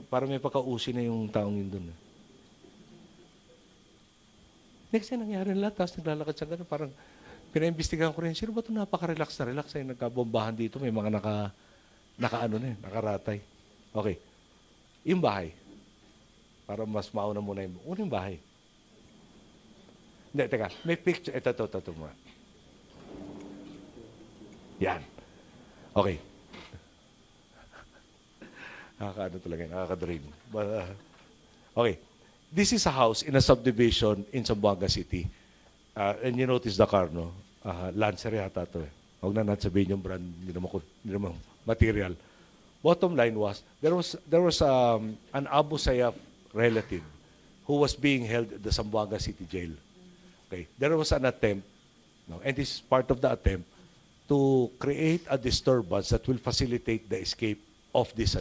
Parang may pagkausi na yung taong yun doon. Next time nangyari na lahat, tapos naglalakad siya gano'n, parang pinaimbestigahan ko rin, sino ba ito napaka-relax na relax ay nagkabombahan dito, may mga nakaratay. Okay. Yung bahay. Para mas mauna muna yung bahay. Hindi, teka, may picture. Ito muna. Yan. Okay. Nakakaano talaga, nakaka-drain. Okay. This is a house in a subdivision in Zamboanga City. And you notice the car, no? Lancer yata ito eh. Huwag na natin sabihin yung brand, hindi naman material. Bottom line was, there was an Abu Sayyaf relative who was being held at the Zamboanga City Jail. Okay. There was an attempt, no? And this is part of the attempt, to create a disturbance that will facilitate the escape of this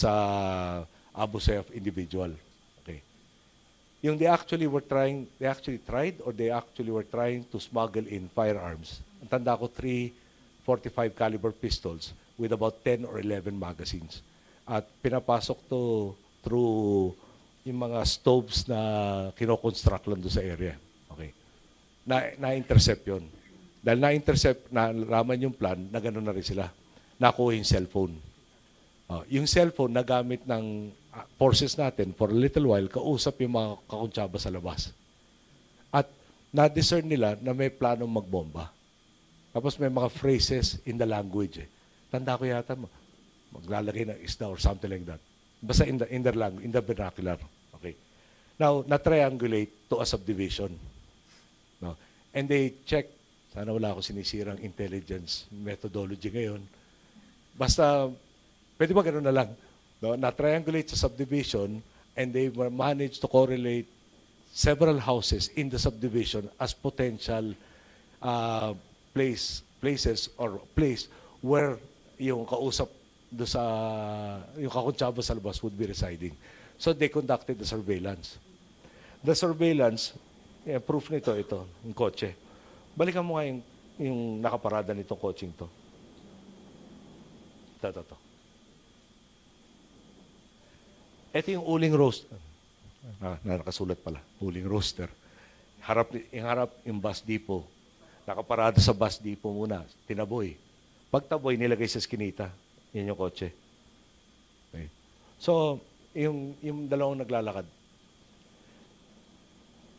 Abu Sayyaf individual. They actually tried to smuggle in firearms. Ang tanda ko, 3.45 caliber pistols with about 10 or 11 magazines. At pinapasok to through yung mga stoves na kinoconstruct lang doon sa area. Okay. Na-intercept yun. Dahil na-intercept, nalaman yung plan, na gano'n na rin sila. Nakuha yung cellphone. Yung cellphone nagamit ng forces natin for a little while, kausap yung mga kakuntsaba sa labas. At na-discern nila na may planong magbomba. Tapos may mga phrases in the language. Tanda ko yata, maglalagay ng isda or something like that. Basta in their language, in the vernacular. Okay. Now, na-triangulate to a subdivision. No? And they check, sana wala ako sinisirang intelligence methodology ngayon. Basta, pwede ba gano'n na lang? No, na-triangulate sa subdivision and they managed to correlate several houses in the subdivision as potential places or place where yung kausap do sa yung kakuntsaba sa labas would be residing. So they conducted the surveillance. The surveillance, proof nito, yung kotse. Balikan mo nga yung nakaparada nitong kotseng to. Ito. Ito yung uling roaster. Nakasulat pala. Uling roaster. Harap yung bus depot. Nakaparada sa bus depot muna. Tinaboy. Pagtaboy, nilagay sa skinita. Yan yung kotse. Okay. So, yung dalawang naglalakad.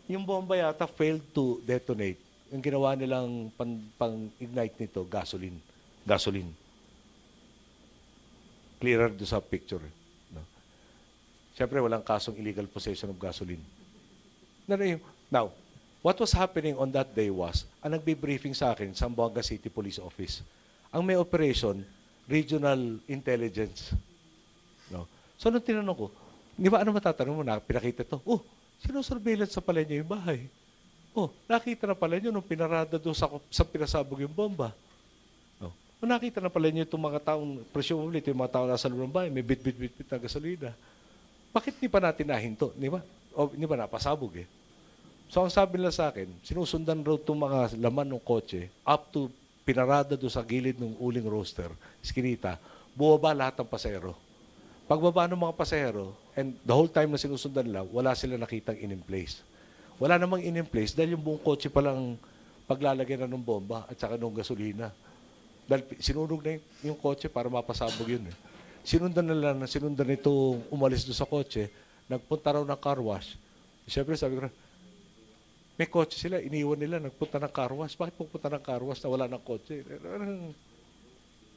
Yung bomba yata failed to detonate. Yung ginawa nilang pang-ignite nito, gasoline. Clearer do sa picture. Siyempre, walang kasong illegal possession of gasoline. Now, what was happening on that day was, ang nagbe-briefing sa akin, Zamboanga City Police Office. Ang may operation, Regional Intelligence. No? So, nung tinanong ko, Di ba ano matatanong mo na pinakita to? Oh, sinusurveillance sa pala niya yung bahay. Oh, nakita na pala niyo nung pinarada doon sa pinasabog yung bomba. Oh, nakita na pala niyo itong mga taong, presumably, ito yung mga taong nasa loob ng bahay, may bit-bit-bit na gasolina. Bakit di pa natin nahinto? Di ba? O, di ba napasabog eh? So ang sabi nila sa akin, sinusundan raw itong mga laman ng kotse up to pinarada doon sa gilid ng uling roaster, iskinita, buwaba lahat ng pasahero. Pagbaba ng mga pasahero, and the whole time na sinusundan nila, wala sila nakitang in-place. Wala namang in-place dahil yung buong kotse palang paglalagyan na ng bomba at saka ng gasolina. Dahil sinunog na yung kotse para mapasabog yun. Eh. Sinundan itong umalis doon sa kotse, nagpunta raw ng car wash. Siyempre sabi ko, may kotse sila, iniwan nila, nagpunta ng car wash. Bakit pupunta ng car wash na wala ng kotse?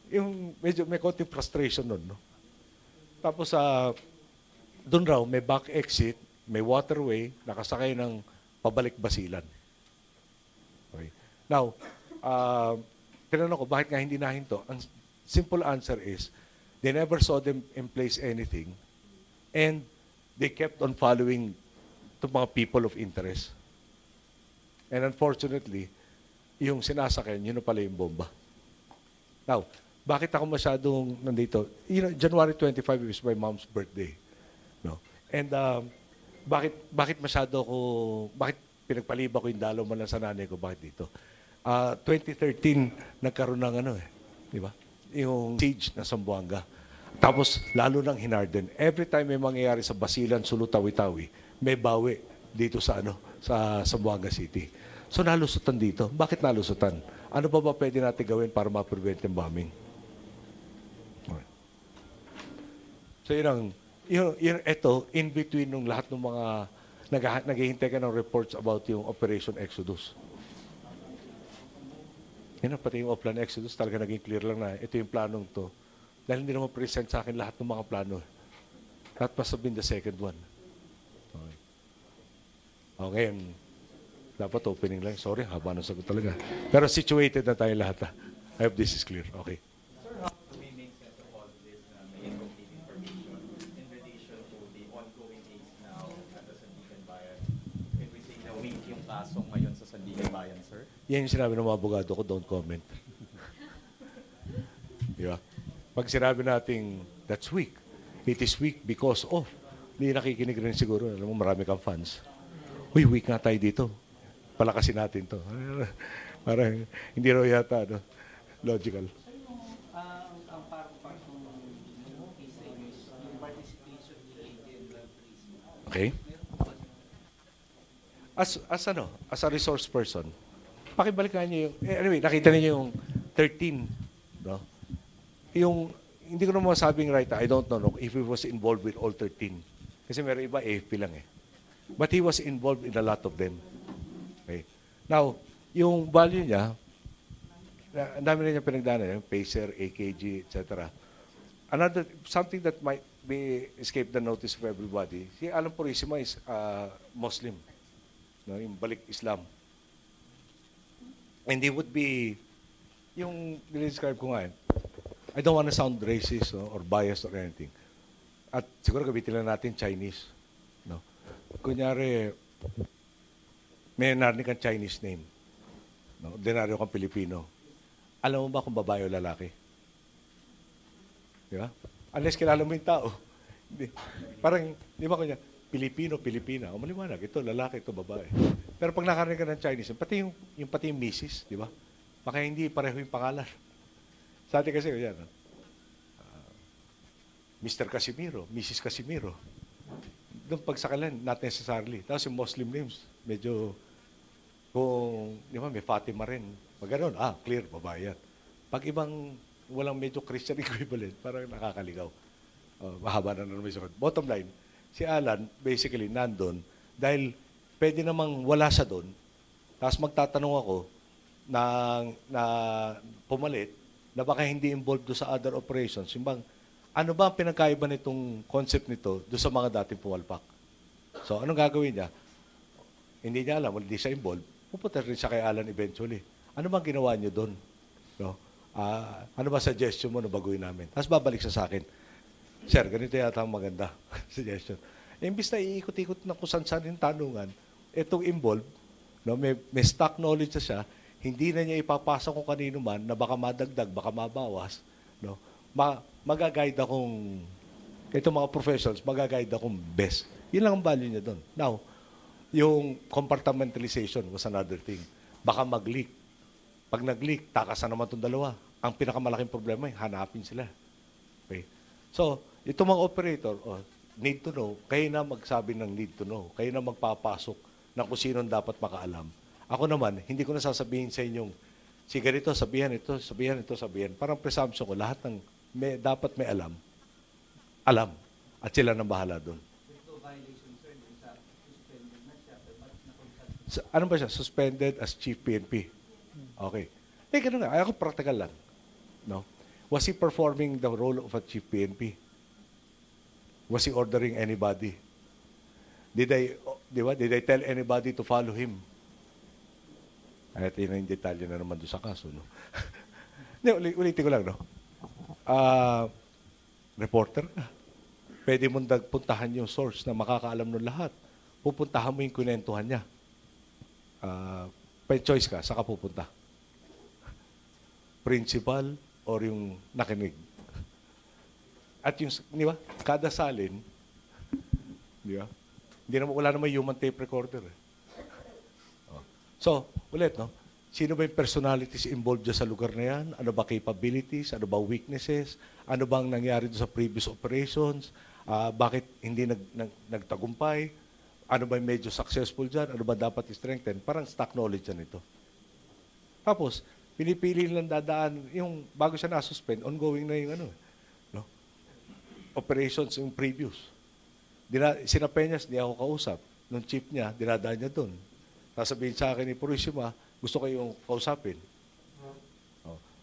Yung medyo may konting frustration nun, no? Tapos, doon raw, may back exit, may waterway, nakasakay ng pabalik Basilan. Okay. Now, tinanong ko, bakit nga hindi nahinto? Ang simple answer is, they never saw them in place anything, and they kept on following to mga people of interest. And unfortunately, yung sinasakyan, yun na pala yung bomba. Now, bakit ako masyadong nandito? You know, January 25 is my mom's birthday. No? And bakit pinagpaliba ko yung dalaw man lang sa nanay ko, bakit dito? 2013, nagkaroon ng di ba? Yung siege na Zamboanga. Tapos, lalo nang hinarden. Every time may mangyayari sa Basilan, Sulu, Tawi-Tawi, may bawi dito sa Zamboanga City. So nalusutan dito. Bakit nalusutan? Ano ba pwede natin gawin para ma-prevent yung bombing? Okay. So ito, in between nung lahat ng mga naghihintay ka ng reports about yung Operation Exodus. Yan pati yung Oplan Exodus, talaga naging clear lang na ito yung planong to. Dahil hindi naman present sa akin lahat ng mga plano. That must have been the second one. Okay. Okay, dapat opening lang. Sorry, haba ng sagot talaga. Pero situated na tayo lahat. I hope this is clear. Okay. Sir, how do we make sense of all this may incomplete information in relation to the ongoing case now at the Sandigan Bayan? Can we say na weak yung kasong ngayon sa Sandigan Bayan, sir? Yan yung sinabi ng mga abogado ko, don't comment. Di ba? Pag sinabi natin, that's weak. It is weak because of. Hindi nakikinig rin siguro. Alam mo, marami kang fans. Uy, weak nga tayo dito. Palakasin natin to. Parang hindi raw yata logical. Ang parang case is yung participation in drug tourism. Okay? As a resource person, pakibalikan niyo yung, anyway, nakita niyo yung 13, no? Yung, hindi ko naman masabing right, I don't know if he was involved with all 13. Kasi meron iba, AFP lang eh. But he was involved in a lot of them. Okay. Now, yung value niya, ang dami rin niya pinagdaanan, yung Pacer, AKG, etc. Something that might be escape the notice of everybody, si Alan Purisima is Muslim. No, yung balik Islam. And he would be, yung describe ko nga, I don't want to sound racist or biased or anything. At siguro gamitin lang natin Chinese. No? Kunyari, may narinig kang Chinese name. No? Ordinaryo kang Pilipino. Alam mo ba kung babae o lalaki? Di ba? Unless kilala mo yung tao. Parang, di ba kunya, Pilipino, Pilipina. O maliwanag, ito lalaki, ito babae. Pero pag nakarinig ka ng Chinese, pati yung misis, di ba? Baka hindi pareho yung pangalan. Sa atin kasi, yan, Mr. Casimiro, Mrs. Casimiro. Doon pagsakalan, not necessarily. Tapos yung Muslim names, medyo, kung, di ba, may Fatima rin. Pag gano'n, clear, babae yan. Pag ibang, walang medyo Christian equivalent, parang nakakaligaw. Mahaba na naman yung sagot. Bottom line, si Alan, basically, nandun, dahil pwede namang wala sa doon, tapos magtatanong ako na pumalit, na baka hindi involved do sa other operations. Yung bang, ano ba ang pinagkaiba nitong concept nito do sa mga dating pumalpak? So, anong gagawin niya? Hindi niya alam, hindi siya involved. Pupunta rin siya kay Alan eventually. Ano bang ginawa niyo doon? No? Ano ba suggestion mo na baguhin namin? Tapos babalik siya sa akin. Sir, ganito yata ang maganda suggestion. Imbis na iikot-ikot na kung saan yung tanungan, itong involved, no, may stock knowledge na siya, hindi na niya ipapasa kung kanino man na baka madagdag, baka mabawas, no? Magaguide akong, itong mga professionals, magaguide akong best. Yun lang ang value niya doon. Now, yung compartmentalization was another thing. Baka mag-leak. Pag nag-leak, takasan naman itong dalawa. Ang pinakamalaking problema, hanapin sila. Okay? So, itong mga operator, need to know, kayo na magsabi ng need to know. Kayo na magpapasok ng kung sino dapat makaalam. Ako naman, hindi ko na sasabihin sa inyong, si ganito, sabihan ito, sabihan ito, sabihan. Parang presumption ko, lahat ng dapat may alam. Alam. At sila nang bahala doon. Ito violation, sir, yung sa suspended na siya, pero ba't na-consult? Ano ba siya? Suspended as Chief PNP. Okay. Ganun nga. Ako practical lang. No? Was he performing the role of a Chief PNP? Was he ordering anybody? Did I tell anybody to follow him? Ay, ito yung detalye na naman doon sa kaso, no? Ulitin ko lang, no? Reporter ka. Pwede mong puntahan yung source na makakaalam ng lahat. Pupuntahan mo yung kunentuhan niya. May choice ka, saka pupunta. Principal or yung nakinig. At yung, di ba, kada salin, di ba, wala naman human tape recorder. So, ulit, no? Sino ba yung personalities involved dyan sa lugar na yan? Ano ba capabilities? Ano ba weaknesses? Ano bang nangyari doon sa previous operations? Bakit hindi nagtagumpay? Ano ba yung medyo successful dyan? Ano ba dapat i-strengthen? Parang stock knowledge yan ito. Tapos, pinipili lang dadaan, yung bago siya na-suspend, ongoing na yung no? Operations yung previous. Sina Peñas, hindi ako kausap. Nung chief niya, dinadaan niya doon. Sasabihin sa akin ni Purisima, gusto kayong kausapin.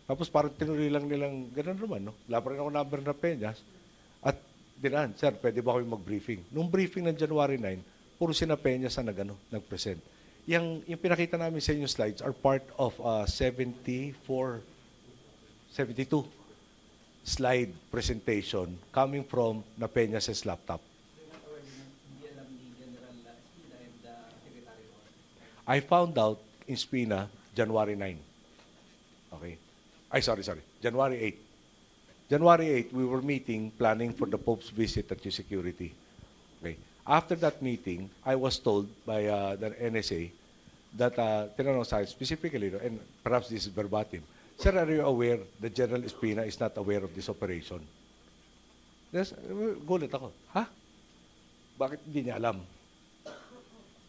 Tapos parang tinuloy lang nilang gano'n naman, no? Wala pa rin ako number na Peñas. At dinaan, sir, pwede ba kami mag-briefing? Nung briefing ng January 9, puro sina Peñas na nag-present. Yung pinakita namin sa inyong slides are part of 72 slide presentation coming from na Peñas' laptop. I found out in Spina, January 9. Okay. Sorry. January 8. January 8, we were meeting, planning for the Pope's visit at your security. Okay. After that meeting, I was told by the NSA that, tinanong sa akin specifically, and perhaps this is verbatim, sir, are you aware that General Espina is not aware of this operation? Gulat ako. Ha? Bakit hindi niya alam?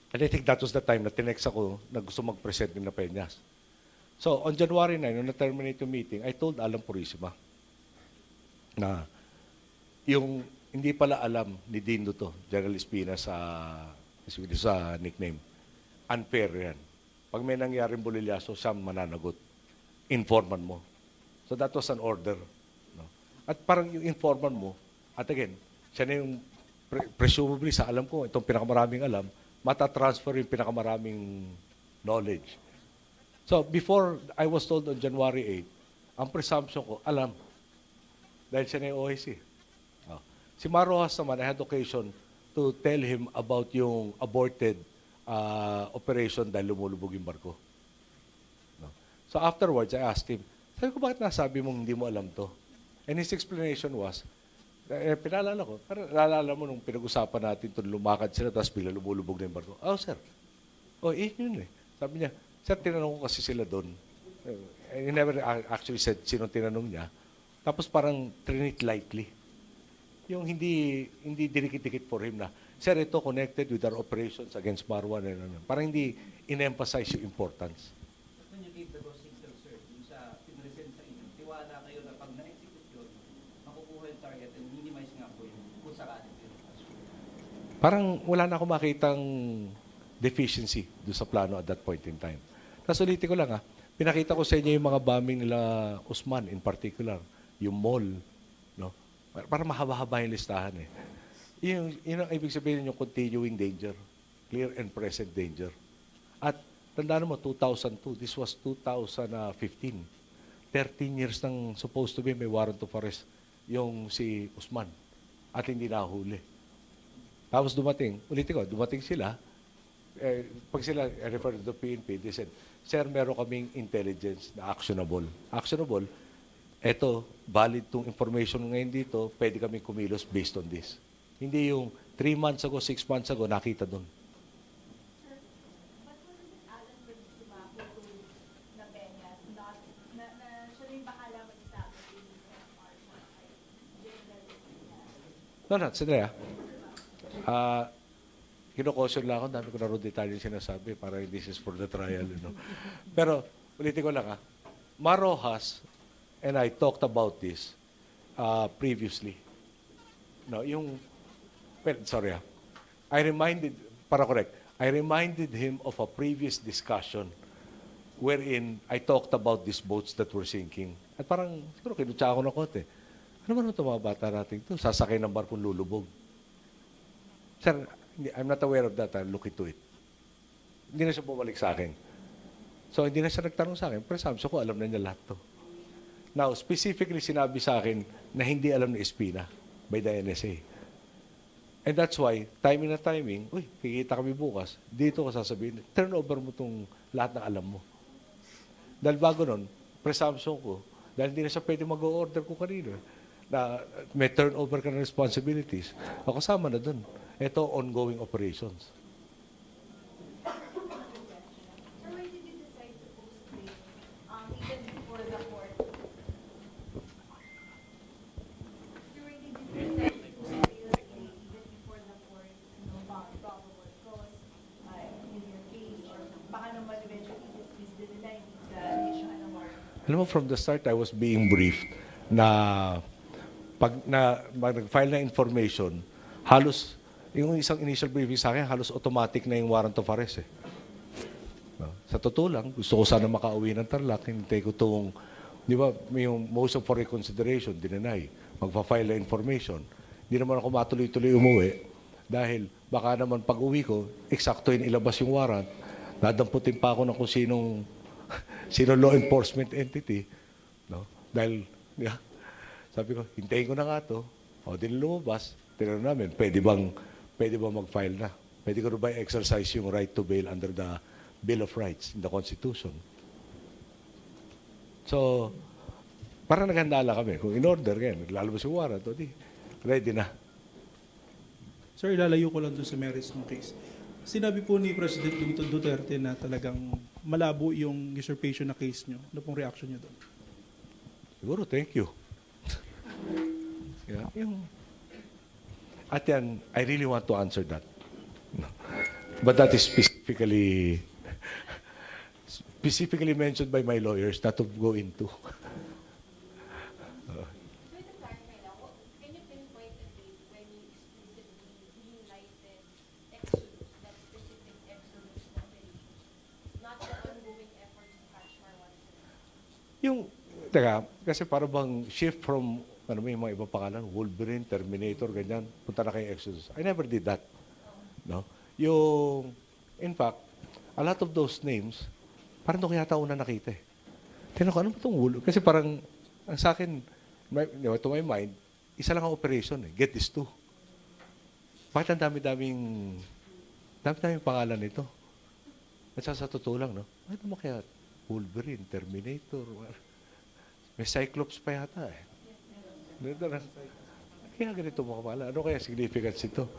And I think that was the time na tinext ako na gusto mag-present ni na Peñas. So, on January 9, nung na-terminate yung meeting, I told Alan Purisima na yung hindi pala alam ni Dindo to, General Espina sa nickname. Unfair yan. Pag may nangyaring bulilyaso, siya mananagot. Informant mo. So that was an order. No? At parang yung informant mo, at again, siya na yung presumably sa alam ko, itong pinakamaraming alam, matatransfer yung pinakamaraming knowledge. So before I was told on January 8, ang presumption ko, alam. Dahil siya na yung OIC. Oh. Si Marojas naman, I had occasion to tell him about yung aborted operation dahil lumulubog yung barko. No? So afterwards, I asked him, sabi ko, bakit nasabi mong hindi mo alam to? And his explanation was, pinalala ko, parang naalala mo nung pinag-usapan natin ito, lumakad sila, tapos bigla lumulubog na yung barko. Oh, sir. Oh, yun eh. Sabi niya, sir, tinanong ko kasi sila doon. He never actually said sino tinanong niya. Tapos parang treat it lightly. Yung hindi dinikit-dikit for him na, sir, ito connected with our operations against Marwan. Parang hindi in-emphasize yung importance. When you gave the go signal, sir, yung sa pinresent sa inyo, tiwala kayo na pag na-execute yun, makukuha yung target and minimize nga po yung kung sakaling yun. Parang wala na akong makitang deficiency doon sa plano at that point in time. Tapos ulitin ko lang pinakita ko sa inyo yung mga bombing nila Usman in particular, yung mall, no? Para mahaba-haba yung listahan eh. Yun ang ibig sabihin yung continuing danger, clear and present danger. At tandaan mo, 2002, this was 2015. 13 years nang supposed to be may warrant of arrest yung si Usman. at hindi nahuli. Tapos dumating sila, pag sila referred to PNP, they said, Sir, meron kaming intelligence na actionable. Actionable, eto, valid tong information ngayon dito, pwede kaming kumilos based on this. Hindi yung 3 months ago, 6 months ago, nakita doon. No, sandali kino-caution lang ako, dami ko na rin detalye sinasabi para this is for the trial. Pero, ulitin ko lang Marojas and I talked about this previously. No, I reminded him of a previous discussion wherein I talked about these boats that were sinking. At parang, siguro kinutsa ako ng konti. Ano man ito mga bata natin ito? Sasakay ng barkong lulubog. Sir, I'm not aware of that. I'll look into it. Hindi na siya bumalik sa akin. So, hindi na siya nagtanong sa akin. Pero sabi ko, alam na niya lahat to. Now, specifically sinabi sa akin na hindi alam ni Espina by the NSA. And that's why, timing na timing, kikita kami bukas, dito ko sasabihin, turn over mo itong lahat ng alam mo. Dahil bago nun, presumption ko, dahil hindi na siya pwede mag-order ko kanina, na may turnover ka ng responsibilities. Ako kasama na dun. Ito, ongoing operations. Sir, why did you decide to post bail even before the court? Sir, why did you decide to post bail even before the court found probable cause in your case, or baka naman eventually dismiss the deny the issue ng warrant? Alam mo, from the start, I was being briefed na pag nag-file na information, halos, yung isang initial briefing sa akin, halos automatic na yung warrant of arrest eh. No? Sa totoo lang, gusto ko sana makauwi ng Tarlac, hintay ko itong, di ba, yung motion for reconsideration, dinenay, magpa-file na information. Hindi naman ako matuloy-tuloy umuwi dahil baka naman pag uwi ko, eksakto yung ilabas yung warrant, dadamputin pa ako ng kung sinong law enforcement entity. No? Dahil, sabi ko, hintayin ko na nga ito. O, din lumabas, tinanong namin, pwede bang mag-file na? Pwede ko ba exercise yung right to bail under the Bill of Rights in the Constitution? So, parang naghanda lang kami. Kung in-order, lalabas yung warrant, o di, ready na. Sir, ilalayo ko lang doon sa merits ng case. Sinabi po ni President Duterte na talagang malabo yung usurpation na case nyo. Ano pong reaction nyo doon? Siguro, thank you. At yan, I really want to answer that. But that is specifically mentioned by my lawyers not to go into. With the clarify lang, can you pinpoint a date when you explicitly greenlighted Exodus, that specific Exodus operation, not the ongoing efforts to catch Marwan? Kasi para bang shift from yung mga ibang pangalan, Wolverine, Terminator, ganyan, punta na kay Exodus. I never did that. No? In fact, a lot of those names, parang doon kaya una nakita eh. Tingnan ko, ano ba itong Wolverine? Kasi parang, ang sa akin, to my mind, isa lang ang operation eh. Get this two. Bakit ang dami-daming pangalan nito? At sa totoo lang, no? Ano mo kaya Wolverine, Terminator, may Cyclops pa yata eh. Kaya ganito mo kamala. Ano kaya significance ito?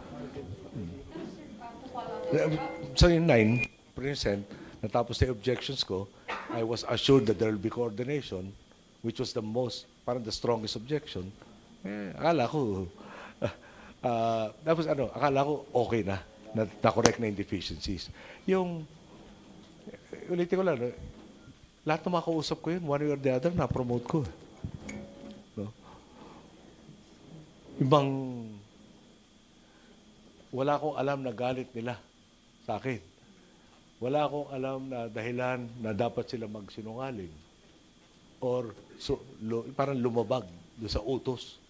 So in 9%, natapos na objections ko, I was assured that there will be coordination, which was parang the strongest objection. Akala ko, akala ko okay na-correct na yung deficiencies. Ulitin ko lang, lahat ng makausap ko yun, one way or the other, na-promote ko. Wala akong alam na galit nila sa akin. Wala akong alam na dahilan na dapat sila magsinungaling. Or parang lumabag doon sa utos.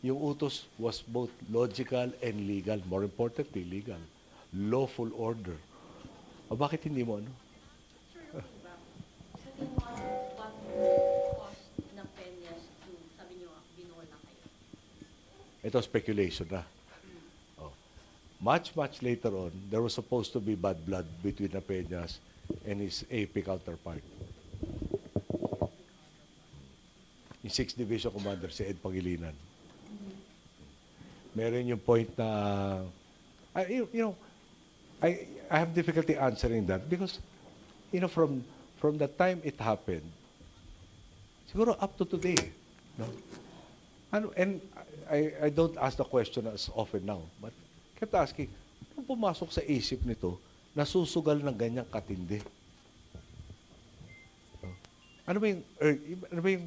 Yung utos was both logical and legal. More importantly, legal. Lawful order. O bakit hindi mo ano? Ito speculation na. Oh. Much later on, there was supposed to be bad blood between the Peñas and his AP counterpart. Yung 6th Division Commander, si Ed Pangilinan. Meron yung point na, I have difficulty answering that because, from the time it happened, siguro up to today, no? And I don't ask the question as often now, but kept asking, ano pumasok sa isip nito na susugal ng ganyang katindi? No? Ano ba yung,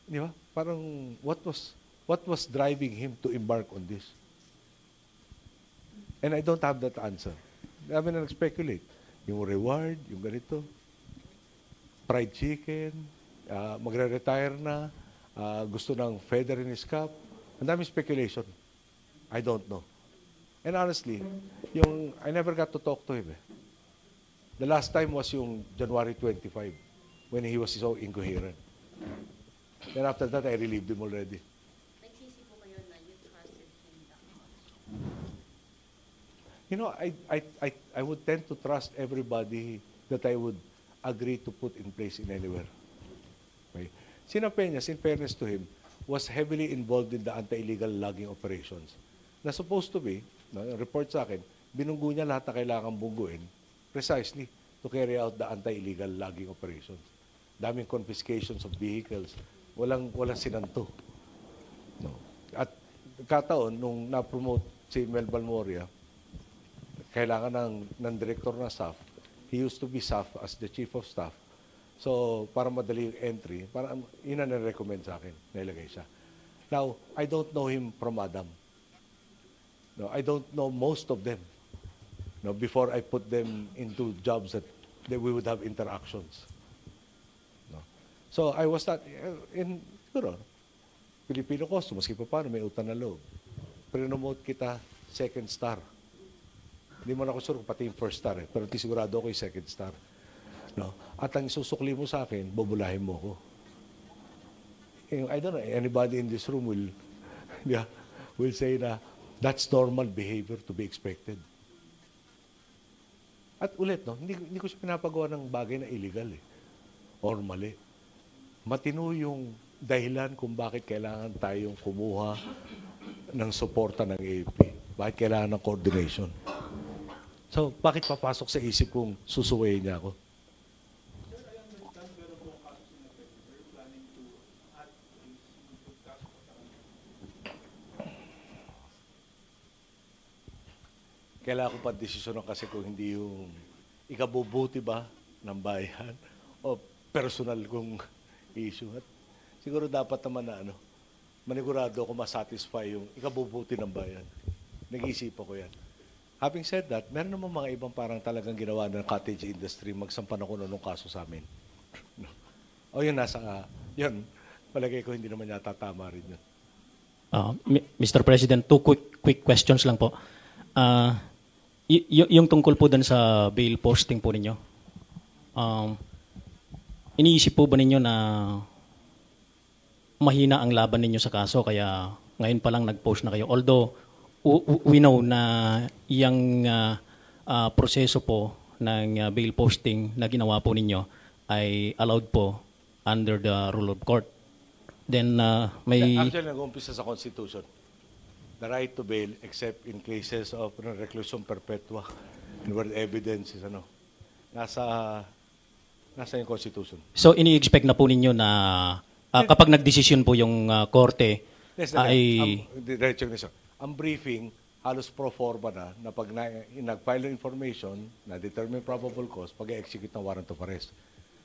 di ba? Parang, what was driving him to embark on this? And I don't have that answer. Dami na nag-speculate. Yung reward, yung ganito, fried chicken, magre-retire na, gusto ng feather in his cap. Ang dami speculation. I don't know. And honestly, I never got to talk to him. The last time was yung January 25 when he was so incoherent. Then after that, I relieved him already. Nagsisi po kayo na you trusted him that much? I would tend to trust everybody that I would agree to put in place in anywhere. Okay? Sina Peñas, in fairness to him, was heavily involved in the anti-illegal logging operations. Na supposed to be, report sa akin, binunggo niya lahat na kailangan bungguin precisely to carry out the anti-illegal logging operations. Daming confiscations of vehicles. Walang sinanto. No. At kataon, nung na-promote si Mel Balmoria, kailangan ng director ng staff. He used to be staff as the chief of staff. So, para madali yung entry, yun ang na-recommend sa akin, nailagay siya. Now, I don't know him from Adam. No, I don't know most of them. No, before I put them into jobs that we would have interactions. No. So, I was not, Filipino costume, maski pa paano, may utang na loob. Prinomote kita, second star. Hindi mo na ako sure pati yung first star pero sigurado ako yung second star. No? At ang susukli mo sa akin, bubulahin mo ko. I don't know, anybody in this room will say na that's normal behavior to be expected. At ulit, no, hindi ko siya pinapagawa ng bagay na illegal or mali. Matino yung dahilan kung bakit kailangan tayong kumuha ng suporta ng AFP. Bakit kailangan ng coordination. So, bakit papasok sa isip kong susuwayin niya ako? Kailangan ko pa desisyon kasi kung hindi yung ikabubuti ba ng bayan o personal kong issue. At siguro dapat naman na manigurado ako masatisfy yung ikabubuti ng bayan. Nag-iisip ako yan. Having said that, meron naman mga ibang parang talagang ginawa ng cottage industry, magsampan ako nung kaso sa amin. O yun, yun, palagay ko hindi naman yata tama rin yun. Mr. President, two quick questions lang po. Yung tungkol po dun sa bail posting po ninyo, iniisip po ba ninyo na mahina ang laban ninyo sa kaso kaya ngayon pa lang nag-post na kayo? Although, we know na yung proseso po ng bail posting na ginawa po ninyo ay allowed po under the rule of court. Then, Actually, nag-umpisa sa Constitution. The right to bail except in cases of reclusion perpetua and where evidence is nasa yung Constitution. So, ini-expect na po ninyo na kapag nagdesisyon po yung korte ang briefing, halos pro forma na pag nag-file ng information na determine probable cause, pag-execute ng warrant of arrest.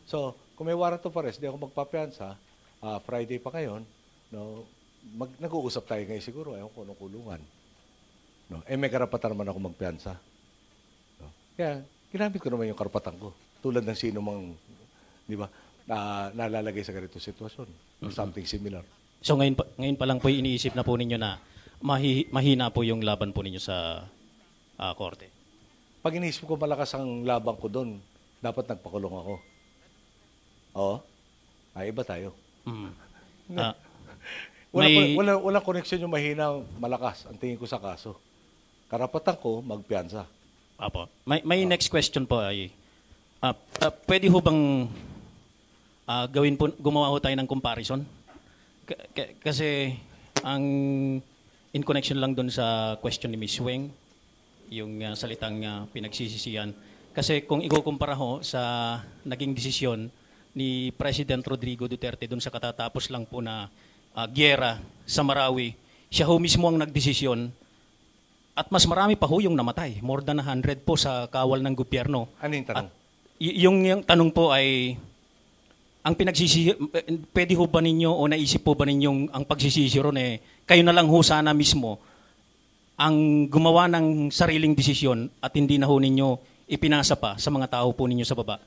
So, kung may warrant of arrest, di ako magpapiansa, Friday pa ngayon, no, nag-uusap tayo ngayon siguro, ayaw ko nung kulungan. No? May karapatan naman ako magpiansa. No? Kaya, ginamit ko naman yung karapatan ko. Tulad ng sino mang, di ba, nalalagay sa ganito sitwasyon. Or something similar. So ngayon pa lang po iniisip na po ninyo na mahina po yung laban po ninyo sa korte? Pag iniisip ko malakas ang laban ko doon, dapat nagpakulong ako. Oo? Iba tayo. Walang connection yung mahina, malakas. Ang tingin ko sa kaso. Karapatan ko, magpiyansa. Apo. May next question po ay, pwede ho bang gumawa ho tayo ng comparison? Kasi ang in connection lang doon sa question ni Ms. Weng, yung salitang pinagsisisihan. Kasi kung ikukumpara ho sa naging desisyon ni President Rodrigo Duterte doon sa katatapos lang po na gyera sa Marawi, siya ho mismo ang nagdesisyon at mas marami pa ho yung namatay. More than 100 po sa kawal ng gobyerno. Ano yung tanong? At yung tanong po ay, ang pwede ho ba ninyo o naisip po ba ninyong ang pagsisisi ron kayo na lang ho sana mismo ang gumawa ng sariling desisyon at hindi na ho ninyo ipinasa pa sa mga tao po ninyo sa baba?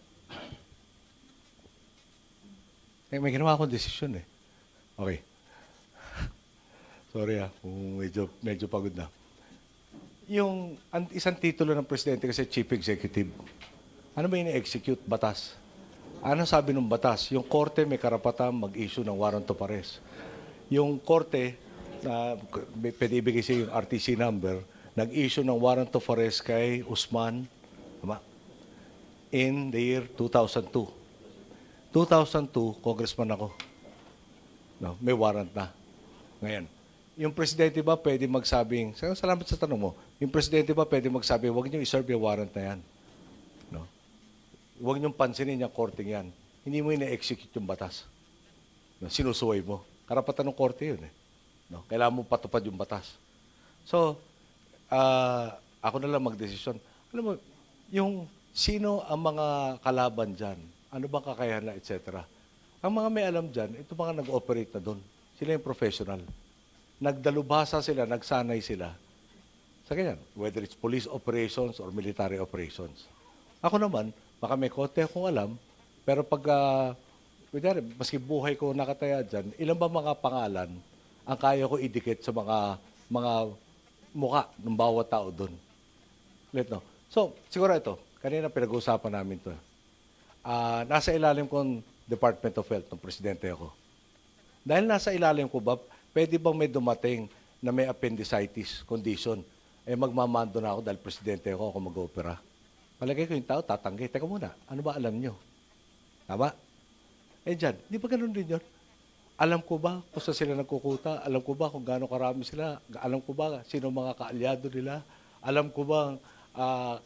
May ginawa akong desisyon eh. Okay. Sorry kung medyo pagod na. Yung isang titulo ng presidente kasi chief executive. Ano ba ini-execute? Batas. Ano sabi ng batas? Yung korte may karapatan mag-issue ng warrant of arrest. Yung korte, pwede ibigay siya yung RTC number, nag-issue ng warrant of arrest kay Usman in the year 2002. 2002, congressman ako. No, may warrant na. Ngayon, yung presidente ba pwede magsabing, salamat sa tanong mo, yung presidente ba pwede magsabi, huwag niyo iserve yung warrant na yan. No? Huwag niyong pansinin yung korting yan. Hindi mo ina-execute yung batas. No? Sinusuway mo. Karapatan ng korte yun eh. No? Kailangan mo patupad yung batas. So, ako na lang magdesisyon. Alam mo, yung sino ang mga kalaban dyan, ano bang kakayahan na, etc. Ang mga may alam dyan, ito mga nag-operate na doon. Sila yung professional. Nagdalubhasa sila, nagsanay sila sa ganyan, whether it's police operations or military operations. Ako naman, baka may konti akong alam, pero pag, maski buhay ko nakataya dyan, ilan ba mga pangalan ang kaya ko idikit sa mga muka ng bawat tao doon? No? So, siguro ito, kanina pinag-uusapan namin ito. Nasa ilalim kong Department of Health ng presidente ako. Dahil nasa ilalim ko ba, pwede bang may dumating na may appendicitis condition, magmamando na ako dahil presidente ako mag-opera. Palagay ko yung tao, tatanggi. Teka muna, ano ba alam nyo? Tama? Dyan, di ba ganun din yun? Alam ko ba kung saan sila nagkukuta? Alam ko ba kung gaano karami sila? Alam ko ba sino mga kaalyado nila? Alam ko ba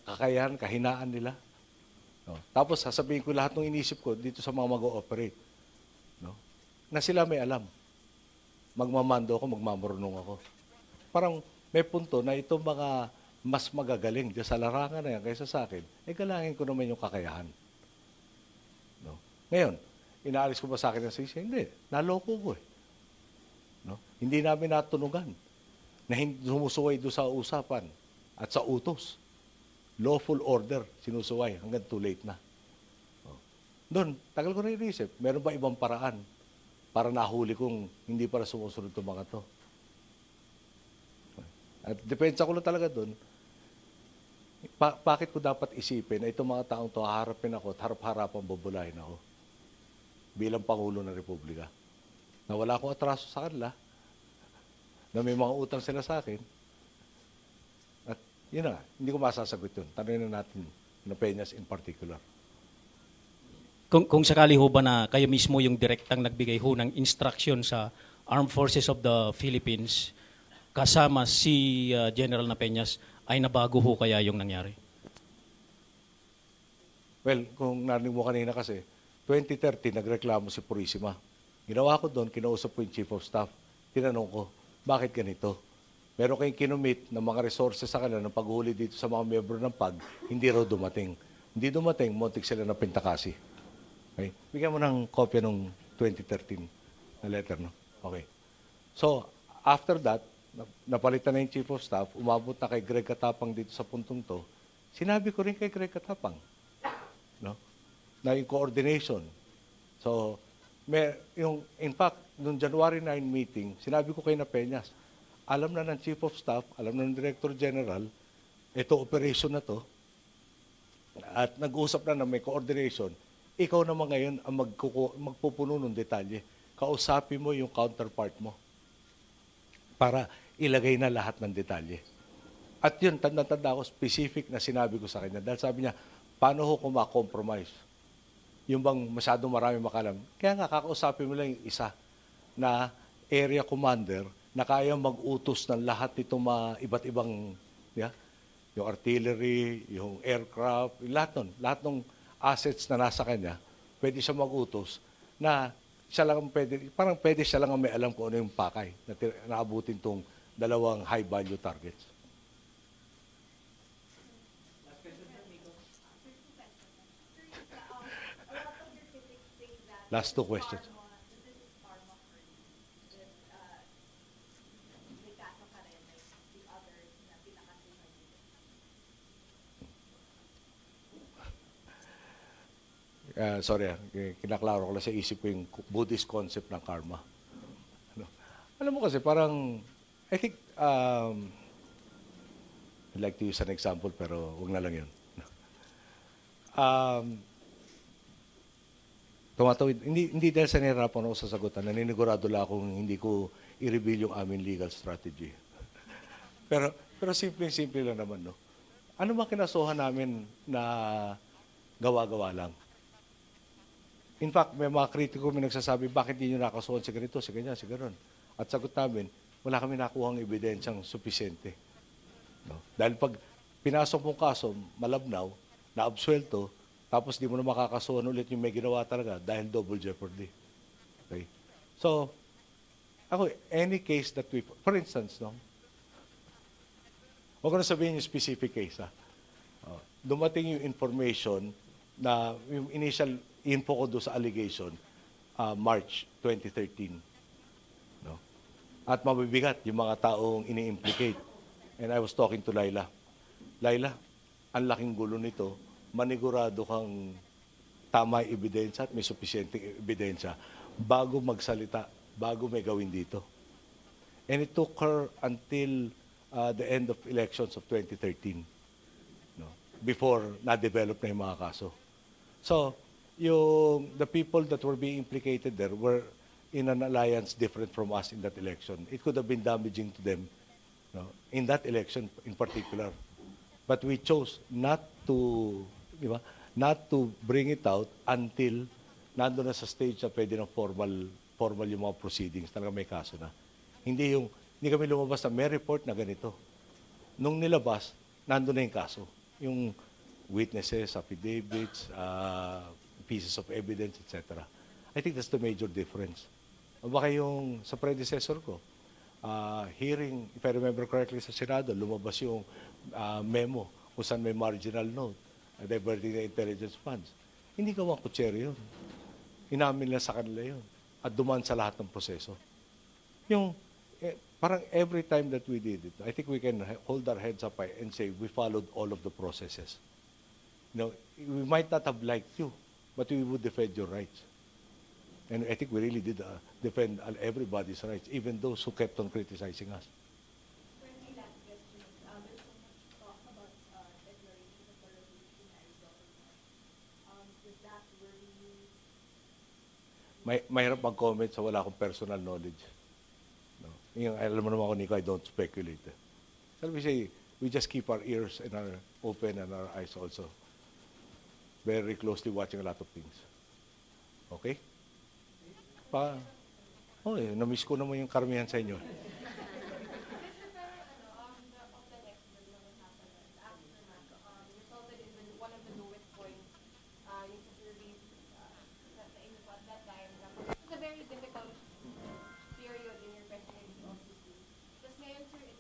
kakayahan, kahinaan nila? No? Tapos sasabihin ko lahat ng inisip ko dito sa mga mag-ooperate. No? Na sila may alam. Magmamando ako, magmamurunong ako. Parang may punto na itong mga mas magagaling dyan sa larangan na yan kaysa sa akin, galangin ko naman yung kakayahan. No? Ngayon, inaalis ko ba sa akin ang sisi? Hindi. Naloko ko eh. No? Hindi namin natunugan na sumusuway doon sa usapan at sa utos. Lawful order, sinusuway hanggang too late na. Doon, tagal ko na inisip, meron ba ibang paraan para nahuli kong hindi para sumusunod itong mga to? At depensa ko lang talaga doon, bakit ko dapat isipin na itong mga taong to, haharapin ako at harap-harapan bubulahin ako bilang Pangulo ng Republika. Na wala akong atraso sa kanila, na may mga utang sila sa akin, at yun na, hindi ko masasagot yun. Tanungin na natin na Peñas in particular. Kung sakali ho ba na kayo mismo yung direktang nagbigay ho ng instruction sa Armed Forces of the Philippines kasama si General na Peñas, ay nabago ho kaya yung nangyari? Well, kung narinig mo kanina kasi, 2013, nagreklamo si Purisima. Ginawa ko doon, kinausap ko yung Chief of Staff. Tinanong ko, bakit ganito? Meron kayong kinumit ng mga resources sa kanila ng paghuli dito sa mga miyembro ng PAG, hindi raw dumating. Hindi dumating, muntik sila na pintakasi. Okay? Bigyan mo ng kopya ng 2013 na letter, no? Okay. So, after that, napalitan na yung Chief of Staff, umabot na kay Greg Katapang dito sa puntong to, sinabi ko rin kay Greg Katapang, no? Na yung coordination. So, in fact, noong January 9 meeting, sinabi ko kay na Peñas, alam na ng Chief of Staff, alam na ng Director General, ito operation na to, at nag-usap na may coordination, ikaw naman ngayon ang magpupuno ng detalye. Kausapin mo yung counterpart mo. para ilagay na lahat ng detalye. At yun, tanda-tanda ako, specific na sinabi ko sa kanya. Dahil sabi niya, paano ho kung ma-compromise? Yung bang masyadong marami makalam. Kaya nga, kakausapin mo lang yung isa na area commander na kaya mag-utos ng lahat itong mga iba't ibang, yung artillery, yung aircraft, lahat ng assets na nasa kanya, pwede siya mag-utos na siya lang parang pwede siya lang ang may alam kung ano yung pakay na naabutin tong dalawang high-value targets. Last two questions. Sorry, kinaklaro ko lang sa isip ko yung Buddhist concept ng karma. Alam mo kasi parang, I think, I'd like to use an example pero huwag na lang yun. Tumatawid, hindi dahil sa nahirapan ako sa sagutan, naninigurado lang akong hindi ko i-reveal yung aming legal strategy. pero simple lang naman, no? Ano ba kinasuhan namin na gawa-gawa lang? In fact, may mga kritiko may nagsasabi, bakit hindi nyo nakasuhan si ganito, si ganyan, si gano'n? At sagot namin, wala kami nakuhang ebidensyang supisente. No? Dahil pag pinasok mong kaso, malabnaw, na-absuelto, tapos di mo na makakasuhan ulit yung may ginawa talaga dahil double jeopardy. Okay? So, ako, any case that we, for instance, no? Huwag ko na sabihin yung specific case, ha? Dumating yung information na yung initial info ko doon sa allegation, March 2013. No? At mabibigat yung mga taong ini-implicate. And I was talking to Laila. Laila, ang laking gulo nito, manigurado kang tama yung ebidensya at may sufisyenteng ebidensya bago magsalita, bago may gawin dito. And it took her until the end of elections of 2013, no? Before na-develop na yung mga kaso. So, the people that were being implicated there were in an alliance different from us in that election. It could have been damaging to them, no, in that election in particular. But we chose not to bring it out until nandun na sa stage na pwede ng formal yung mga proceedings. Talaga may kaso na. Hindi kami lumabas na may report na ganito. Nung nilabas, nandun na yung kaso. Yung witnesses, affidavits, pieces of evidence, etc. I think that's the major difference. O baka yung sa predecessor ko, hearing, if I remember correctly sa Senado, lumabas yung memo kung saan may marginal note, diverting the intelligence funds. Hindi gawang kutsero yun. Inamin lang sa kanila yun. At dumaan sa lahat ng proseso. Parang every time that we did it, I think we can hold our heads up and say we followed all of the processes. We might not have liked you, but we would defend your rights. And I think we really did defend everybody's rights, even those who kept on criticizing us. Currently, last question. There's so much talk about declaration of the revolutionary government. Does that worry you? Mahirap mag-comment sa wala akong personal knowledge. No? Alam mo naman ako, Nico, I don't speculate. Shall we say, we just keep our ears and our open and our eyes also. Very closely watching a lot of things. Okay? Na-miss ko naman yung karamihan sa inyo. Resulted in one of the lowest points yung sa surveys sa inyo at that time. It was a very difficult period in your presidency office. Tapos ngayon, sir, it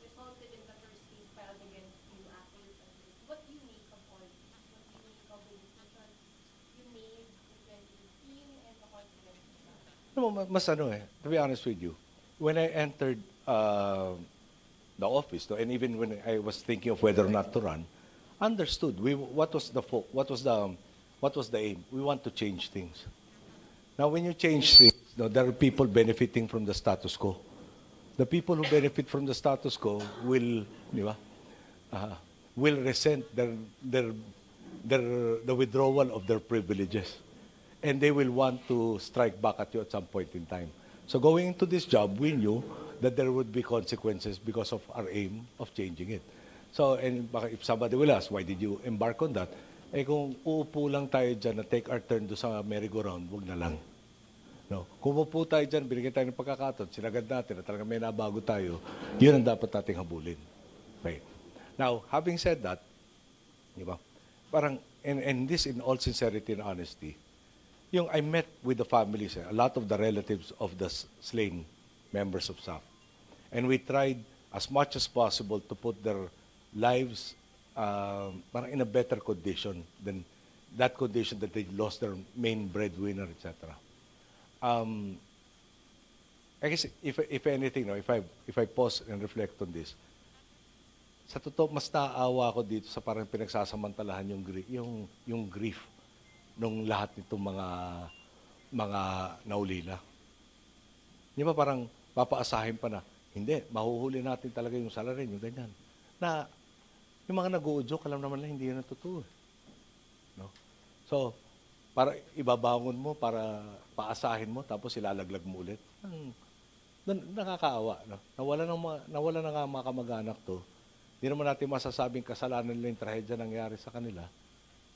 resulted in the first case filed against you after your presidency. What do you make of all this? What do you make of the decisions you made in 2015 and the confidence you got? To be honest with you, when I entered the office, and even when I was thinking of whether or not to run, understood what was the aim. We want to change things. Now, when you change things, there are people benefiting from the status quo. The people who benefit from the status quo will resent the withdrawal of their privileges. And they will want to strike back at you at some point in time. So going into this job, we knew that there would be consequences because of our aim of changing it. So, and if somebody will ask, why did you embark on that? Eh kung uupo lang tayo dyan na take our turn do sa merry-go-round, wag na lang. No? Kung upo tayo dyan, binigyan tayo ng pagkakataon, sinagad natin na talaga may nabago tayo, yun ang dapat nating habulin. Okay. Now, having said that, di ba, parang, and this in all sincerity and honesty, yung I met with the families, a lot of the relatives of the slain members of SAF. And we tried as much as possible to put their lives parang in a better condition than that condition that they lost their main breadwinner, etc. I guess if anything, no, if I pause and reflect on this, sa totoo mas naaawa ako dito sa parang pinagsasamantalahan yung grief nung lahat nitong mga naulila. Di ba parang papaasahin pa na, hindi, mahuhuli natin talaga yung salarin, yung ganyan. Na yung mga nag-uudyok, alam naman lang, hindi yun ang totoo. No? So, para ibabangon mo, para paasahin mo, tapos ilalaglag mo ulit. Nakakaawa. No? Nawala na nga mga kamag-anak to. Hindi naman natin masasabing kasalanan nila yung trahedya nangyari sa kanila.